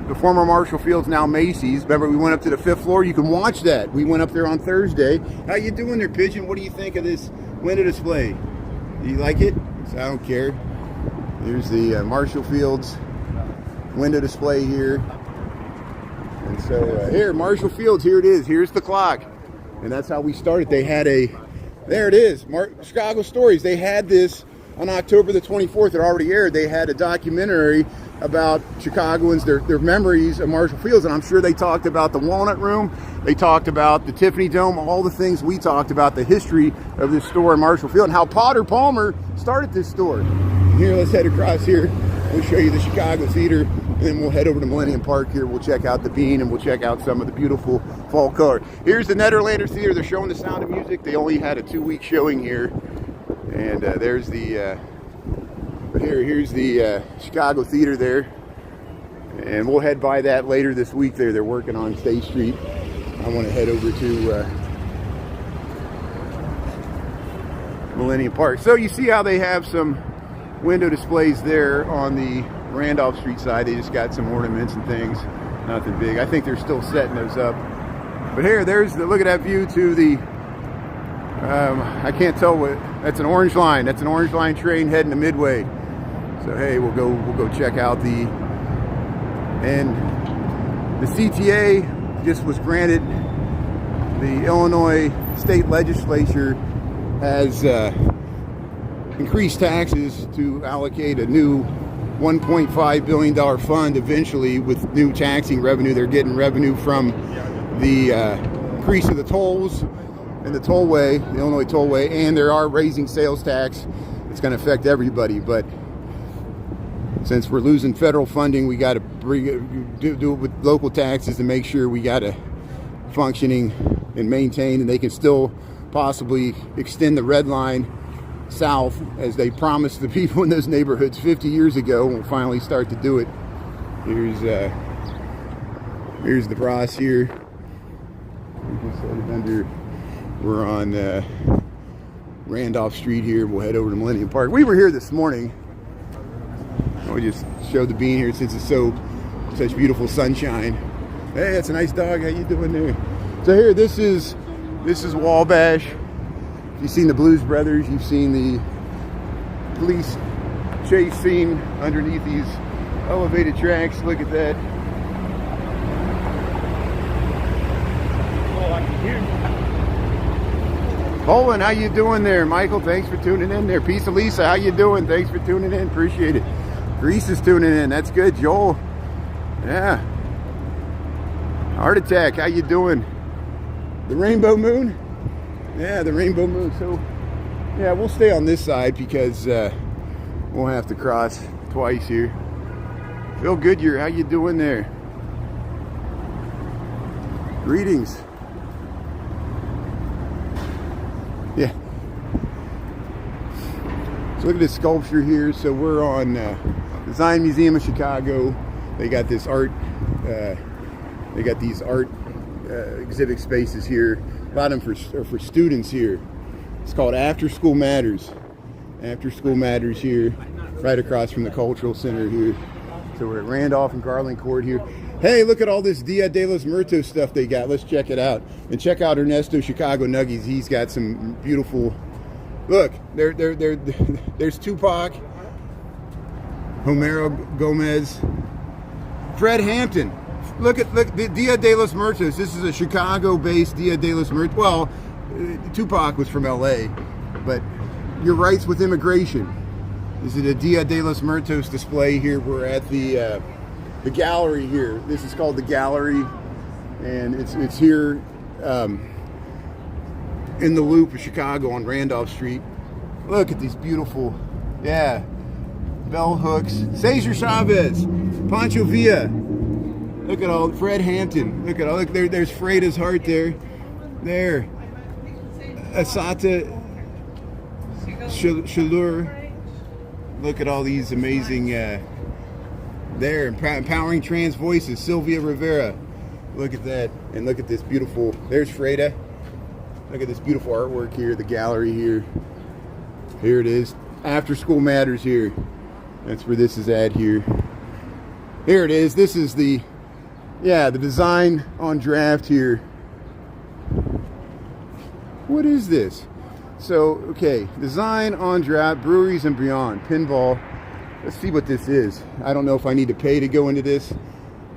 the former Marshall Fields, now Macy's. Remember, we went up to the 5th floor. You can watch that. We went up there on Thursday. How you doing there, Pigeon? What do you think of this window display? Do you like it? I don't care. Here's the Marshall Fields window display here. And so here, Marshall Fields, here it is. Here's the clock. And that's how we started. They had there it is, Chicago Stories. They had this on October the 24th. It already aired. They had a documentary about Chicagoans, their memories of Marshall Fields. And I'm sure they talked about the Walnut Room. They talked about the Tiffany Dome, all the things we talked about, the history of this store in Marshall Field, and how Potter Palmer started this store. Here, let's head across here. We'll show you the Chicago Theater, and then we'll head over to Millennium Park here. We'll check out the Bean, and we'll check out some of the beautiful fall color. Here's the Nederlander Theater. They're showing The Sound of Music. They only had a 2-week showing here. And there's the, here's the Chicago Theater there. And we'll head by that later this week there. They're working on State Street. I want to head over to Millennium Park. So you see how they have some window displays there on the Randolph Street side. They just got some ornaments and things. Nothing big. I think they're still setting those up. But here, look at that view to the, I can't tell what, that's an Orange Line. That's an Orange Line train heading to Midway. So hey, we'll go check out and the CTA just was granted, the Illinois state legislature has increased taxes to allocate a new $1.5 billion fund eventually with new taxing revenue. They're getting revenue from the increase of the tolls and the tollway, the Illinois tollway, and they are raising sales tax. It's going to affect everybody, but since we're losing federal funding, we got to do it with local taxes to make sure we got a functioning and maintain, and they can still possibly extend the red line south as they promised the people in those neighborhoods 50 years ago. We'll finally start to do it. Here's the Bros here. We're on Randolph Street here. We'll head over to Millennium Park. We were here this morning. We just showed the Bean here since it's such beautiful sunshine. Hey, that's a nice dog. How you doing there? So here, this is Wabash. You've seen the Blues Brothers. You've seen the police chase scene underneath these elevated tracks. Look at that. Oh, I can hear you. Poland, how you doing there? Michael, thanks for tuning in there. Peace of Lisa, how you doing? Thanks for tuning in. Appreciate it. Greece is tuning in. That's good. Joel. Yeah. Heart Attack, how you doing? The Rainbow Moon? Yeah, the Rainbow Moon. So, yeah, we'll stay on this side because we'll have to cross twice here. Phil Goodyear, how you doing there? Greetings. Yeah. So look at this sculpture here. So we're on Design Museum of Chicago. They got this art. They got these art exhibit spaces here. A lot of them are for students here. It's called After School Matters. After School Matters here, right across from the Cultural Center here. So we're at Randolph and Garland Court here. Hey, look at all this Dia de los Muertos stuff they got. Let's check it out. And check out Ernesto Chicago Nuggies. He's got some beautiful. Look, there's Tupac, Homero Gomez, Fred Hampton. Look the Dia de los Muertos. This is a Chicago-based Dia de los Muertos. Well, Tupac was from LA, but your rights with immigration. This is a Dia de los Muertos display here. We're at the the gallery here. This is called the gallery, and it's here in the loop of Chicago on Randolph Street. Look at these beautiful, bell hooks. Cesar Chavez, Pancho Villa. Look at all, Fred Hampton. Look at all, look, there's Freda's heart there. There. Asata Chaleur. Look at all these amazing, there, empowering trans voices. Sylvia Rivera. Look at that. And look at this beautiful, there's Freda. Look at this beautiful artwork here, the gallery here. Here it is. After School Matters here. That's where this is at here. Here it is. This is the design on draft here. What is this? So, okay, design on draft, breweries and beyond, pinball. Let's see what this is. I don't know if I need to pay to go into this.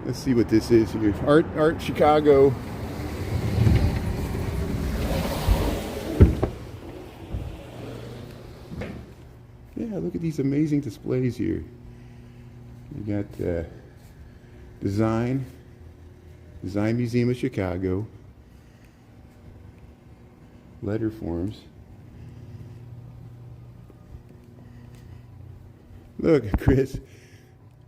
Let's see what this is here. Art Chicago. Yeah, look at these amazing displays here. You got Design Museum of Chicago, letter forms. Look, Chris.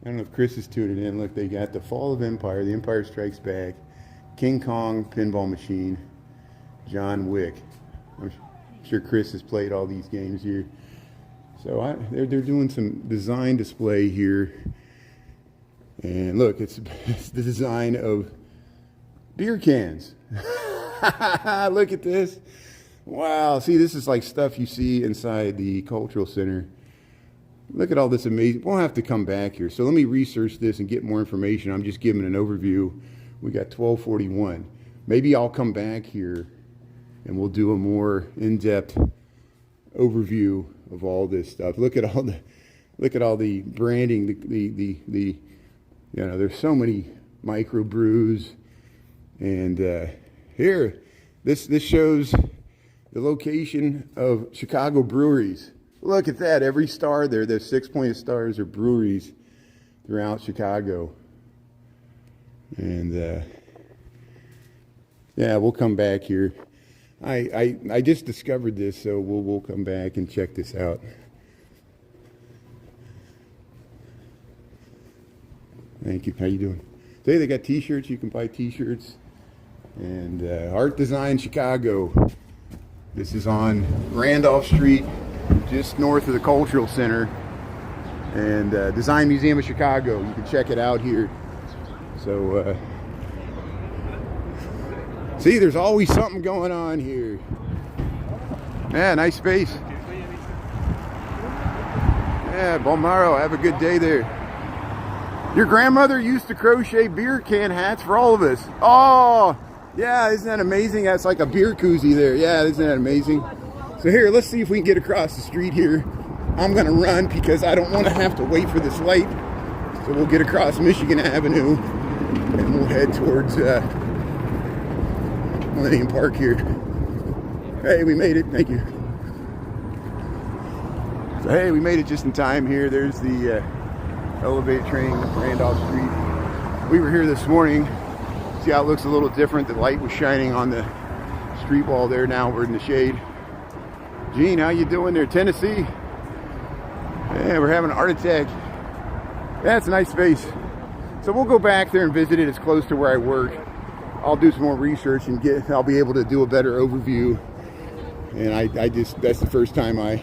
I don't know if Chris is tuning in. Look, they got the Fall of Empire, The Empire Strikes Back, King Kong pinball machine, John Wick. I'm sure Chris has played all these games here. So they're doing some design display here. And look, it's the design of beer cans. Look at this. Wow. See, this is like stuff you see inside the cultural center. Look at all this amazing. We'll have to come back here. So let me research this and get more information. I'm just giving an overview. We got 1241. Maybe I'll come back here and we'll do a more in-depth overview of all this stuff. Look at all the branding, the you know, there's so many micro brews. And here, this shows the location of Chicago breweries. Look at that, every star there, there's 6-pointed stars are breweries throughout Chicago. And yeah, we'll come back here. I just discovered this, so we'll come back and check this out. Thank you. How you doing? Today they got t-shirts. You can buy t-shirts. And Art Design Chicago. This is on Randolph Street, just north of the Cultural Center. And Design Museum of Chicago. You can check it out here. So, see, there's always something going on here. Yeah, nice space. Yeah, Balmaro, have a good day there. Your grandmother used to crochet beer can hats for all of us. Oh, yeah, isn't that amazing? That's like a beer koozie there. Yeah, isn't that amazing? So here, let's see if we can get across the street here. I'm gonna run because I don't want to have to wait for this light. So we'll get across Michigan Avenue and we'll head towards Millennium Park here. Hey, we made it. Thank you. So hey, we made it just in time here. There's the elevated train, Randolph Street. We were here this morning. See how it looks a little different. The light was shining on the street wall there. Now we're in the shade. Gene, how you doing there? Tennessee? Yeah, we're having an art attack. That's a nice space. So we'll go back there and visit it. It's close to where I work. I'll do some more research and I'll be able to do a better overview. And that's the first time I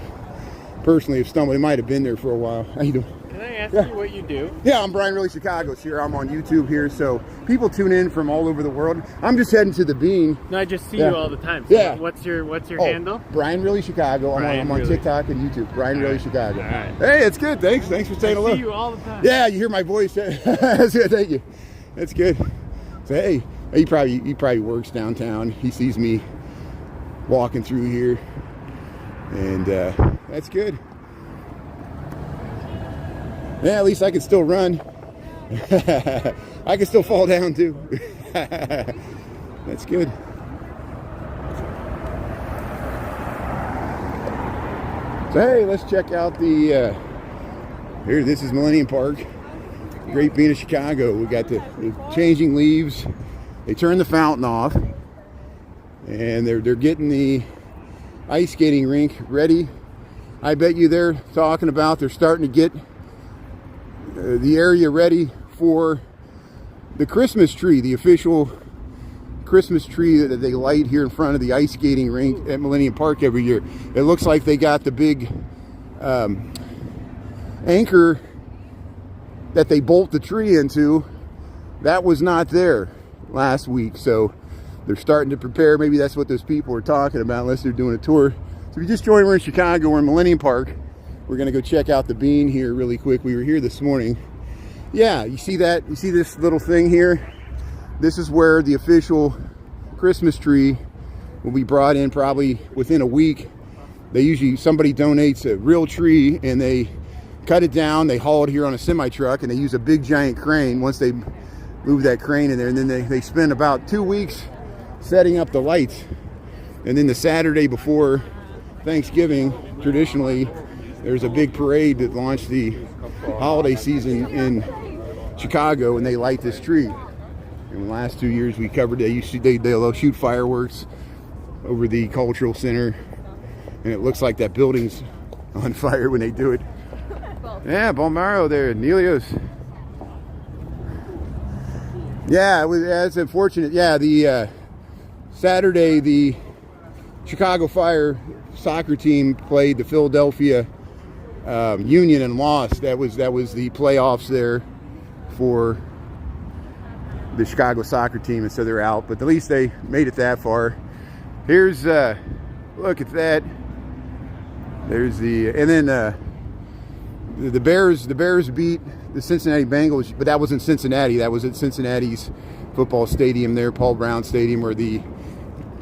personally have stumbled. It might have been there for a while. How you doing? Can I ask you what you do? Yeah, I'm Brian Really Chicago. Here, I'm on YouTube here, so people tune in from all over the world. I'm just heading to the Bean. No, I just see you all the time. So yeah. What's your handle? Brian Really Chicago. I'm on TikTok and YouTube. Brian Really Chicago. All right. Hey, it's good. Thanks for saying hello. I see you all the time. Yeah, you hear my voice. That's good. Thank you. That's good. So hey, he probably works downtown. He sees me walking through here, and that's good. Yeah, at least I can still run. I can still fall down too. That's good. So hey, let's check out the here. This is Millennium Park. Great being of Chicago. We got the changing leaves. They turned the fountain off, and they're getting the ice skating rink ready. I bet you they're talking about they're starting to get the area ready for the Christmas tree, the official Christmas tree that they light here in front of the ice skating rink at Millennium Park every year. It looks like they got the big anchor that they bolt the tree into. That was not there last week, so they're starting to prepare. Maybe that's what those people are talking about, unless they're doing a tour. So if you just joined, we're in Chicago, we're in Millennium Park. We're gonna go check out the bean here really quick. We were here this morning. Yeah, you see that? You see this little thing here? This is where the official Christmas tree will be brought in probably within a week. Somebody donates a real tree and they cut it down, they haul it here on a semi truck, and they use a big giant crane once they move that crane in there, and then they spend about 2 weeks setting up the lights. And then the Saturday before Thanksgiving, traditionally, there's a big parade that launched the holiday season in Chicago, and they light this tree. In the last 2 years we covered it. They'll shoot fireworks over the cultural center, and it looks like that building's on fire when they do it. Yeah, Balmaro there, Nelios. Yeah, that's unfortunate. Yeah, the Saturday the Chicago Fire soccer team played the Philadelphia Union and lost. That was the playoffs there for the Chicago soccer team, and so they're out, but at least they made it that far. Here's look at that. There's and then the Bears beat the Cincinnati Bengals, but that was in Cincinnati. That was at Cincinnati's football stadium there, Paul Brown Stadium, or the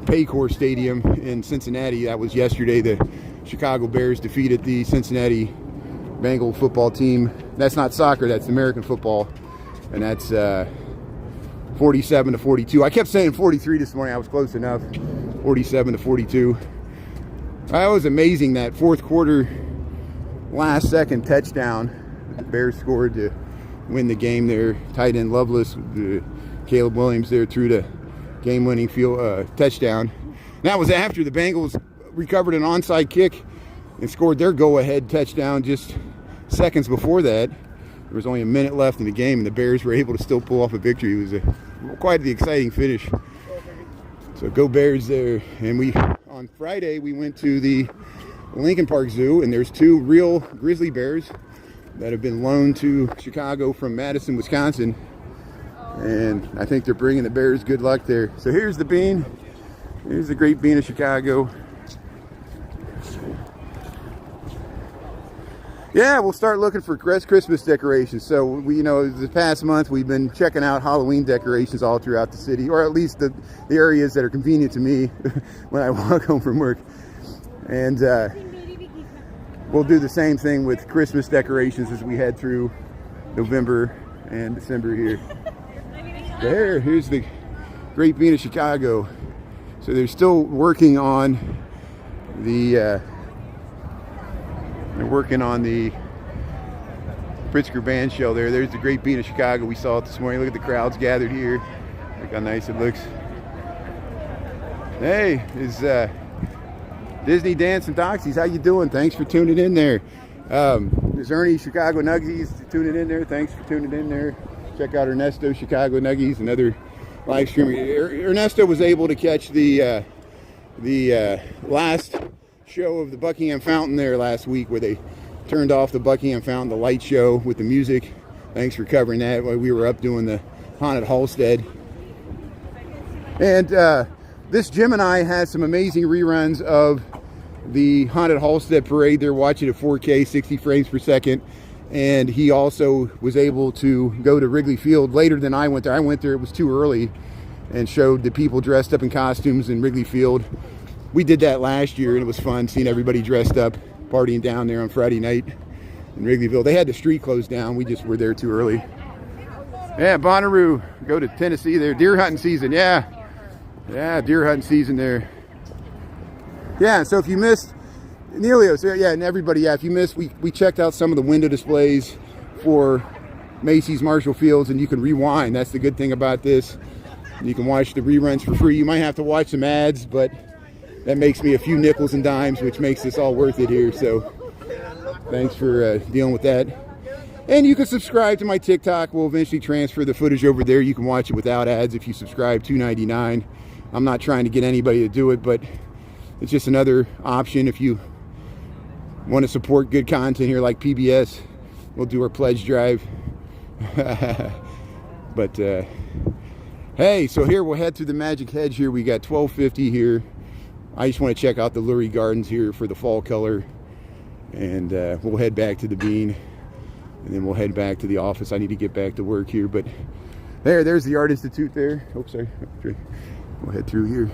Paycor Stadium in Cincinnati. That was yesterday. The Chicago Bears defeated the Cincinnati Bengal football team. That's not soccer, that's American football, and that's 47-42. I kept saying 43 this morning. I was close enough. 47-42. That was amazing, that fourth quarter last second touchdown the Bears scored to win the game there. Tight end Loveless, Caleb Williams there threw the game-winning touchdown. And that was after the Bengals recovered an onside kick and scored their go-ahead touchdown just seconds before that. There was only a minute left in the game, and the Bears were able to still pull off a victory. It was quite the exciting finish. So go Bears there. And on Friday we went to the Lincoln Park Zoo, and there's 2 real grizzly bears that have been loaned to Chicago from Madison, Wisconsin. And I think they're bringing the Bears good luck there. So here's the bean. Here's the great bean of Chicago. Yeah, we'll start looking for Christmas decorations. So we, the past month we've been checking out Halloween decorations all throughout the city, or at least the areas that are convenient to me when I walk home from work. And we'll do the same thing with Christmas decorations as we head through November and December here. Here's the great bean of Chicago. So they're still working on the Pritzker Band show there. There's the great bean of Chicago. We saw it this morning. Look at the crowds gathered here. Look how nice it looks. Hey, it's Disney Dance and Doxies. How you doing? Thanks for tuning in there. There's Ernie Chicago Nuggies tuning in there. Thanks for tuning in there. Check out Ernesto Chicago Nuggies, another live stream. Ernesto was able to catch the last show of the Buckingham Fountain there last week, where they turned off the Buckingham Fountain, the light show with the music. Thanks for covering that while we were up doing the Haunted Halstead. And this Gemini has some amazing reruns of the Haunted Halstead Parade. They're watching at 4K, 60 frames per second. And he also was able to go to Wrigley Field later than I went there. I went there, it was too early, and showed the people dressed up in costumes in Wrigley Field. We did that last year, and it was fun seeing everybody dressed up, partying down there on Friday night in Wrigleyville. They had the street closed down. We just were there too early. Yeah, Bonnaroo, go to Tennessee there. Deer hunting season, yeah. Yeah, deer hunting season there. Yeah, so if you missed, Nelios, yeah, and everybody, yeah, if you missed, we checked out some of the window displays for Macy's, Marshall Fields, and you can rewind. That's the good thing about this. You can watch the reruns for free. You might have to watch some ads, but that makes me a few nickels and dimes, which makes this all worth it here. So thanks for dealing with that. And you can subscribe to my TikTok. We'll eventually transfer the footage over there. You can watch it without ads if you subscribe, $2.99. I'm not trying to get anybody to do it, but it's just another option if you want to support good content here like PBS. We'll do our pledge drive. But hey, so here we'll head through the Magic Hedge here. We got 1250 here. I just want to check out the Lurie Gardens here for the fall color. And we'll head back to the Bean. And then we'll head back to the office. I need to get back to work here. But there's the Art Institute there. Oops, sorry. We'll head through here.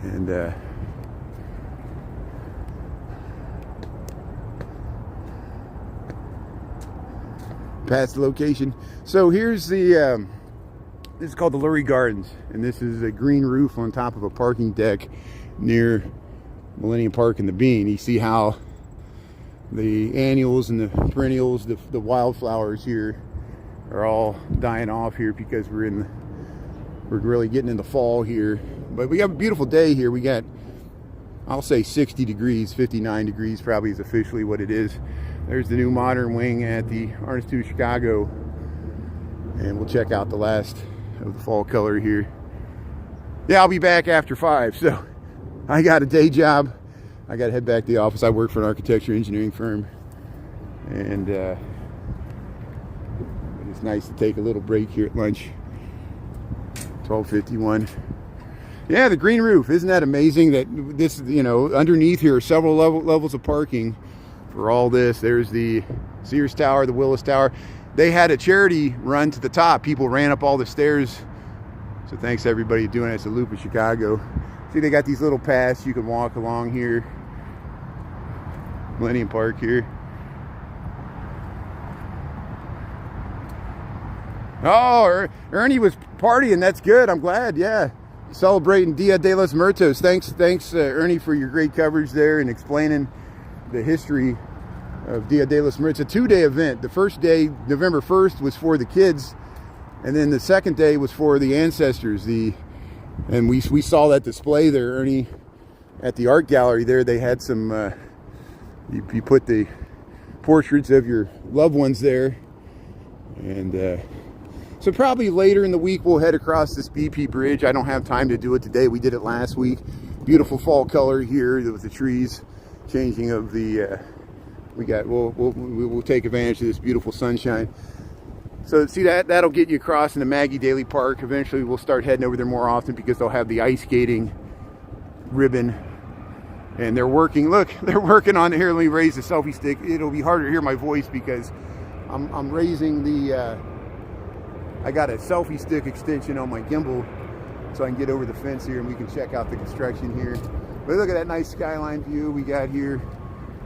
And past the location. So here's the this is called the Lurie Gardens, and this is a green roof on top of a parking deck near Millennium Park and the Bean. You see how the annuals and the perennials, the wildflowers here are all dying off here because we're really getting into fall here. But we have a beautiful day here. We got, I'll say 60 degrees, 59 degrees probably is officially what it is. There's the new modern wing at the Art Institute of Chicago. And we'll check out the last of the fall color here. Yeah, I'll be back after 5. So I got a day job. I got to head back to the office. I work for an architecture engineering firm. And it's nice to take a little break here at lunch. 12:51. Yeah, the green roof. Isn't that amazing that this, you know, underneath here are several levels of parking for all this. There's the Sears Tower, the Willis Tower. They had a charity run to the top. People ran up all the stairs. So thanks to everybody doing it. It's a loop of Chicago. See, they got these little paths you can walk along here. Millennium Park here. Oh, Ernie was partying. That's good. I'm glad. Yeah. Celebrating Dia de los Muertos. Thanks, Ernie, for your great coverage there and explaining the history of Dia de los Muertos. It's a 2-day event. The first day, November 1st, was for the kids. And then the second day was for the ancestors. And we saw that display there, Ernie, at the art gallery there. They had some, you put the portraits of your loved ones there. And so probably later in the week we'll head across this BP Bridge. I don't have time to do it today. We did it last week. Beautiful fall color here with the trees changing of the, we'll take advantage of this beautiful sunshine. So see that'll get you across into Maggie Daly Park. Eventually we'll start heading over there more often because they'll have the ice skating ribbon. And they're working, look, they're working on it here. Let me raise the selfie stick. It'll be harder to hear my voice because I'm raising the, I got a selfie stick extension on my gimbal so I can get over the fence here and we can check out the construction here. But look at that nice skyline view we got here.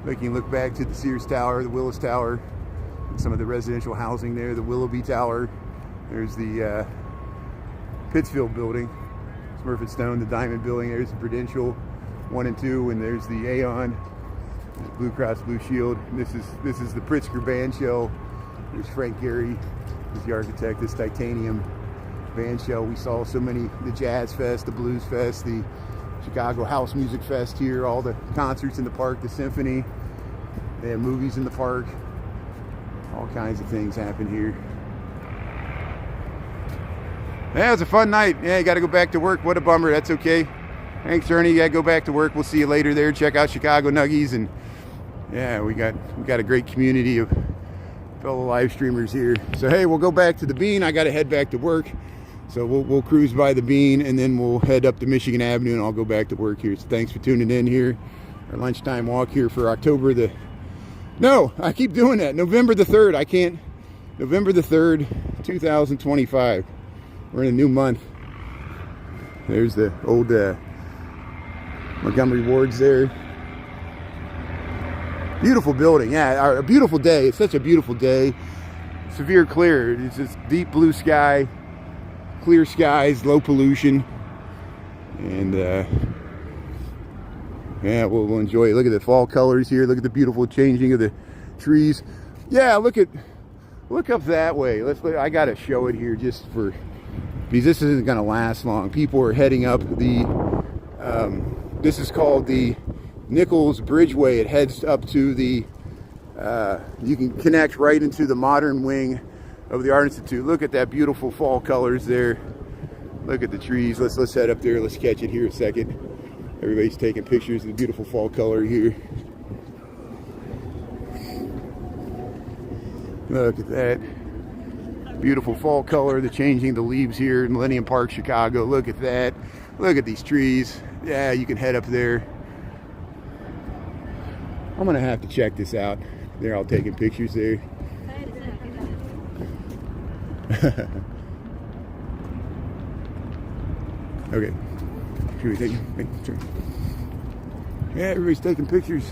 You can look back to the Sears Tower, the Willis Tower, and some of the residential housing there, the Willoughby Tower. There's the Pittsfield building, Smurfit Stone, the Diamond building. There's the Prudential 1 and 2, and there's the Aon, there's Blue Cross Blue Shield. And this is the Pritzker band shell. There's Frank Gehry, who's the architect. This titanium band shell. We saw so many, the Jazz Fest, the Blues Fest, the Chicago House Music Fest here, all the concerts in the park, the symphony. They have movies in the park. All kinds of things happen here. Yeah, it was a fun night. Yeah, you got to go back to work. What a bummer. That's okay. Thanks, Ernie. You got to go back to work. We'll see you later there. Check out Chicago Nuggies. And yeah, we got a great community of fellow live streamers here. So hey, we'll go back to the Bean. I got to head back to work. So we'll cruise by the Bean and then we'll head up to Michigan Avenue and I'll go back to work here. So thanks for tuning in here. Our lunchtime walk here for October the... No, I keep doing that. November the 3rd. I can't... November the 3rd, 2025. We're in a new month. There's the old Montgomery Wards there. Beautiful building. Yeah, a beautiful day. It's such a beautiful day. Severe clear. It's just deep blue sky. Clear skies, low pollution, and yeah, we'll enjoy it. Look at the fall colors here. Look at the beautiful changing of the trees. Yeah, look at Look up that way. Let's look. I gotta show it here just for, because this isn't gonna last long. People are heading up the this is called the Nichols Bridgeway. It heads up to the you can connect right into the modern wing of the Art Institute. Look at that beautiful fall colors there. Look at the trees. Let's head up there. Let's catch it here a second. Everybody's taking pictures of the beautiful fall color here. Look at that beautiful fall color. The changing the leaves here in Millennium Park, Chicago. Look at that. Look at these trees. Yeah, you can head up there. I'm gonna have to check this out. They're all taking pictures there. Okay. Should we take it? Yeah, everybody's taking pictures.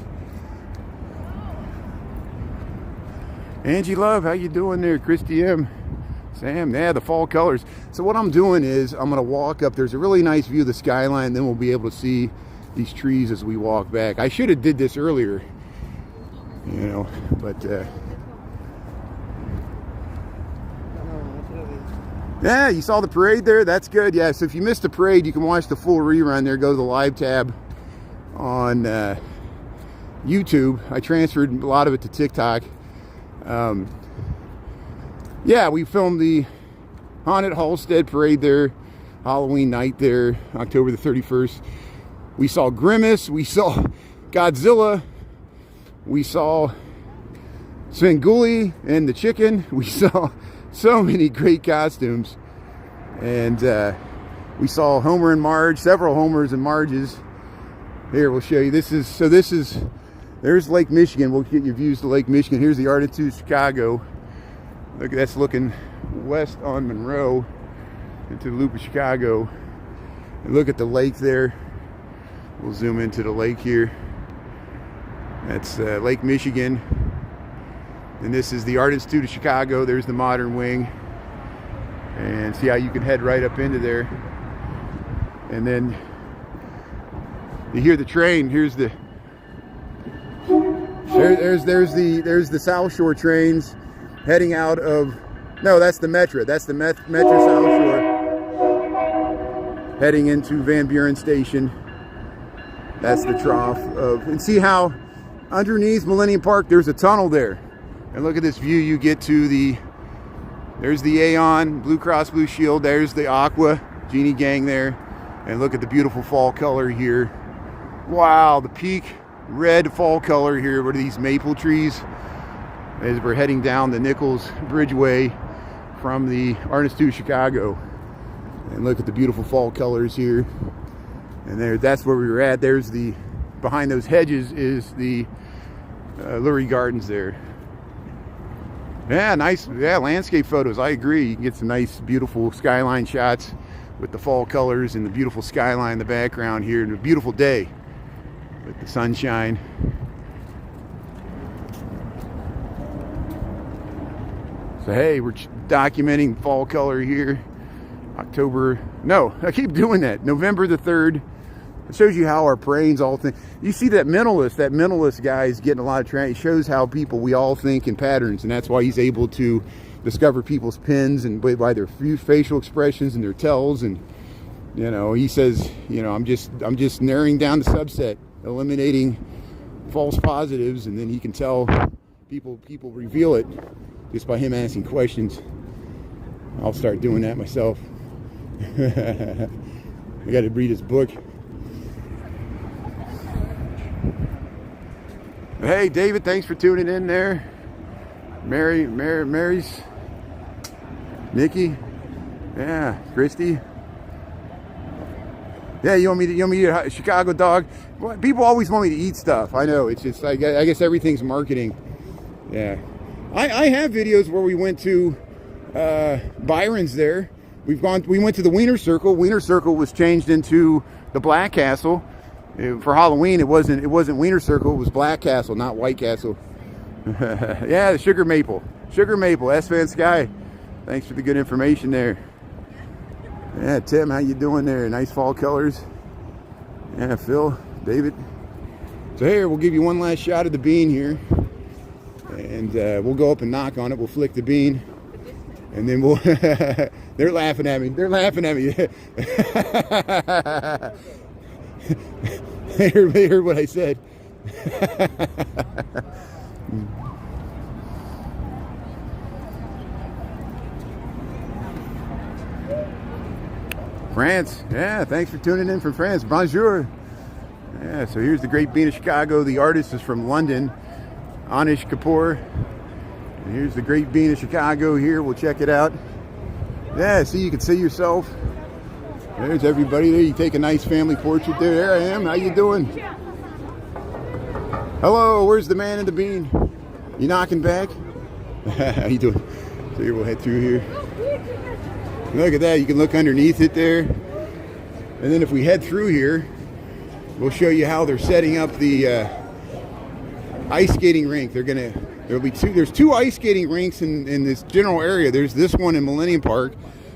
Angie Love, how you doing there? Christy M. Sam, yeah, the fall colors. So what I'm doing is I'm gonna walk up. There's a really nice view of the skyline. Then we'll be able to see these trees as we walk back. I should have did this earlier, you know, but yeah, you saw the parade there? That's good. Yeah, so if you missed the parade, you can watch the full rerun there. Go to the live tab on YouTube. I transferred a lot of it to TikTok. Yeah, we filmed the Haunted Halstead Parade there, Halloween night there, October the 31st. We saw Grimace, we saw Godzilla, we saw Svengoolie and the chicken. We saw so many great costumes. And we saw Homer and Marge, several Homers and Marges. Here, we'll show you. There's Lake Michigan. We'll get your views to Lake Michigan. Here's the Art Institute Chicago. Look, that's looking west on Monroe into the loop of Chicago. And look at the lake there. We'll zoom into the lake here. That's Lake Michigan. And this is the Art Institute of Chicago. There's the modern wing. And see how you can head right up into there. And then you hear the train. Here's the there's the South Shore trains heading out of, no, that's the Metra. That's the Metro South Shore heading into Van Buren Station. That's the trough of, and see how underneath Millennium Park there's a tunnel there. And look at this view you get to the, there's the Aeon, Blue Cross Blue Shield, there's the Aqua, Genie Gang there. And look at the beautiful fall color here. Wow, the peak red fall color here. What are these maple trees? As we're heading down the Nichols Bridgeway from the Art Institute of Chicago. And look at the beautiful fall colors here. And there, that's where we were at. There's the, behind those hedges is the Lurie Gardens there. Yeah, nice, yeah, landscape photos. I agree. You can get some nice, beautiful skyline shots with the fall colors and the beautiful skyline in the background here. And a beautiful day with the sunshine. So hey, we're documenting fall color here. October, no, I keep doing that. November the 3rd. It shows you how our brains all think. You see that mentalist guy is getting a lot of traction. It shows how we all think in patterns, and that's why he's able to discover people's pins and by their facial expressions and their tells. And you know, he says, you know, I'm just narrowing down the subset, eliminating false positives, and then he can tell people reveal it just by him asking questions. I'll start doing that myself. I got to read his book. Hey, David, thanks for tuning in there. Mary's, Nikki, yeah, Christy. Yeah, you want me to eat a Chicago dog? Well, people always want me to eat stuff. I know, it's just like, I guess everything's marketing. Yeah, I have videos where we went to Byron's there. We went to the Wiener Circle. Wiener Circle was changed into the Black Castle. For Halloween, it wasn't Wiener Circle, it was Black Castle, not White Castle. Yeah, the Sugar Maple, S Van Sky. Thanks for the good information there. Yeah, Tim, how you doing there? Nice fall colors. Yeah, Phil, David. So here, we'll give you one last shot of the bean here. And we'll go up and knock on it. We'll flick the bean. And then we'll... They're laughing at me. They're laughing at me. They heard what I said. France. Yeah, thanks for tuning in from France. Bonjour. Yeah, so here's the Great Bean of Chicago. The artist is from London, Anish Kapoor. And here's the Great Bean of Chicago here. We'll check it out. Yeah, see, you can see yourself. There's everybody there. You take a nice family portrait there. There I am. How you doing? Hello, where's the man in the bean? You knocking back? How you doing? So here, we'll head through here. Look at that. You can look underneath it there. And then if we head through here, we'll show you how they're setting up the ice skating rink. There's two ice skating rinks in this general area. There's this one in Millennium Park,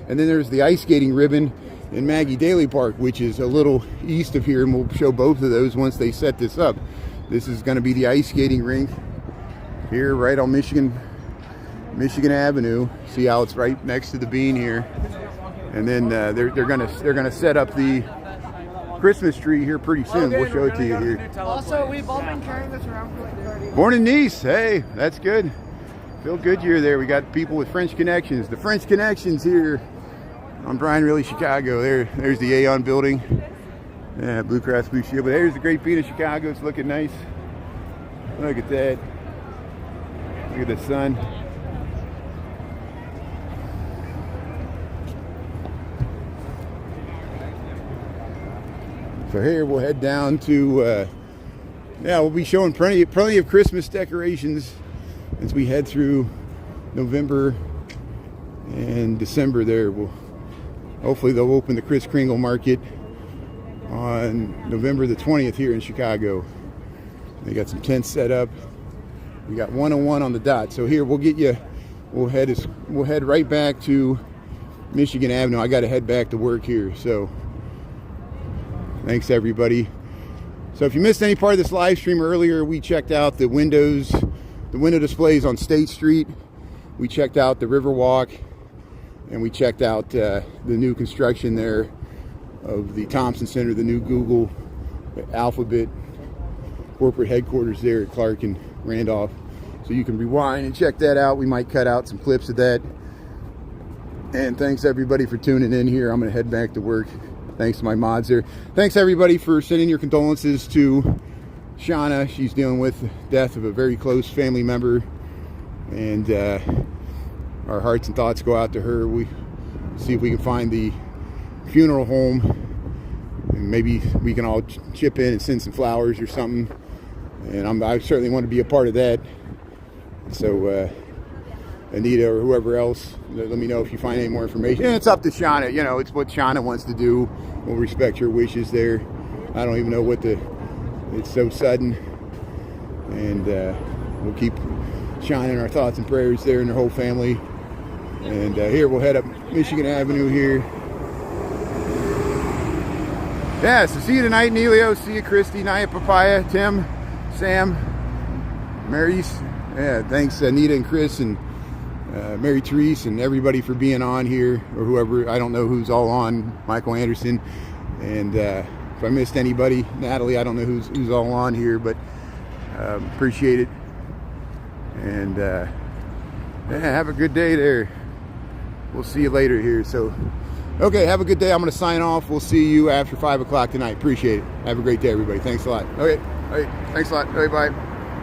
and then there's the ice skating ribbon in Maggie Daley Park, which is a little east of here, and we'll show both of those once they set this up. This is going to be the ice skating rink here right on Michigan Avenue. See how it's right next to the bean here. And then they're gonna set up the Christmas tree here pretty soon. We'll show it to you here. Also, we've all been carrying this around for like 30 years. Born in Nice. Hey, that's good. Phil Goodyear there. We got people with French connections. The French connections here on Brian Riley, Chicago. There's the Aeon building. Yeah, Blue Cross Blue Shield. But there's the Great Bean of Chicago. It's looking nice. Look at that. Look at the sun. So here we'll head down to, we'll be showing plenty of Christmas decorations as we head through November and December there. Hopefully they'll open the Christkindlmarket on November the 20th here in Chicago. They got some tents set up. We got 101 on the dot. So here we'll head right back to Michigan Avenue. I got to head back to work here. So thanks everybody. So if you missed any part of this live stream earlier, we checked out the window displays on State Street. We checked out the Riverwalk, and we checked out the new construction there of the Thompson Center, the new Google Alphabet corporate headquarters there at Clark and Randolph. So you can rewind and check that out. We might cut out some clips of that. And thanks everybody for tuning in here. I'm gonna head back to work. Thanks to my mods there. Thanks everybody for sending your condolences to Shauna. She's dealing with the death of a very close family member. And our hearts and thoughts go out to her. We see if we can find the funeral home. And maybe we can all chip in and send some flowers or something. And I certainly want to be a part of that. So Anita or whoever else, let me know if you find any more information. And it's up to Shauna. You know, it's what Shauna wants to do. We'll respect her wishes there. I don't even know it's so sudden. And we'll keep Shauna in our thoughts and prayers there and her whole family. And here we'll head up Michigan Avenue here. Yeah, so see you tonight, Nelio. See you, Christy, Naya, Papaya, Tim, Sam, Mary's. Yeah, thanks Anita and Chris and Mary Therese and everybody for being on here, or whoever, I don't know who's all on, Michael Anderson. And if I missed anybody, Natalie, I don't know who's all on here, but appreciate it. And yeah, have a good day there. We'll see you later here. So, okay, have a good day. I'm going to sign off. We'll see you after 5 o'clock tonight. Appreciate it. Have a great day, everybody. Thanks a lot. Okay, all right, thanks a lot. Okay, bye.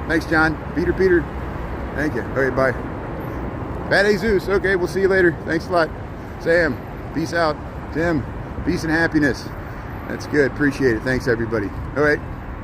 Thanks, John. Peter. Thank you. Okay, bye. Bad Jesus. Okay, we'll see you later. Thanks a lot. Sam, peace out. Tim, peace and happiness. That's good. Appreciate it. Thanks, everybody. All right.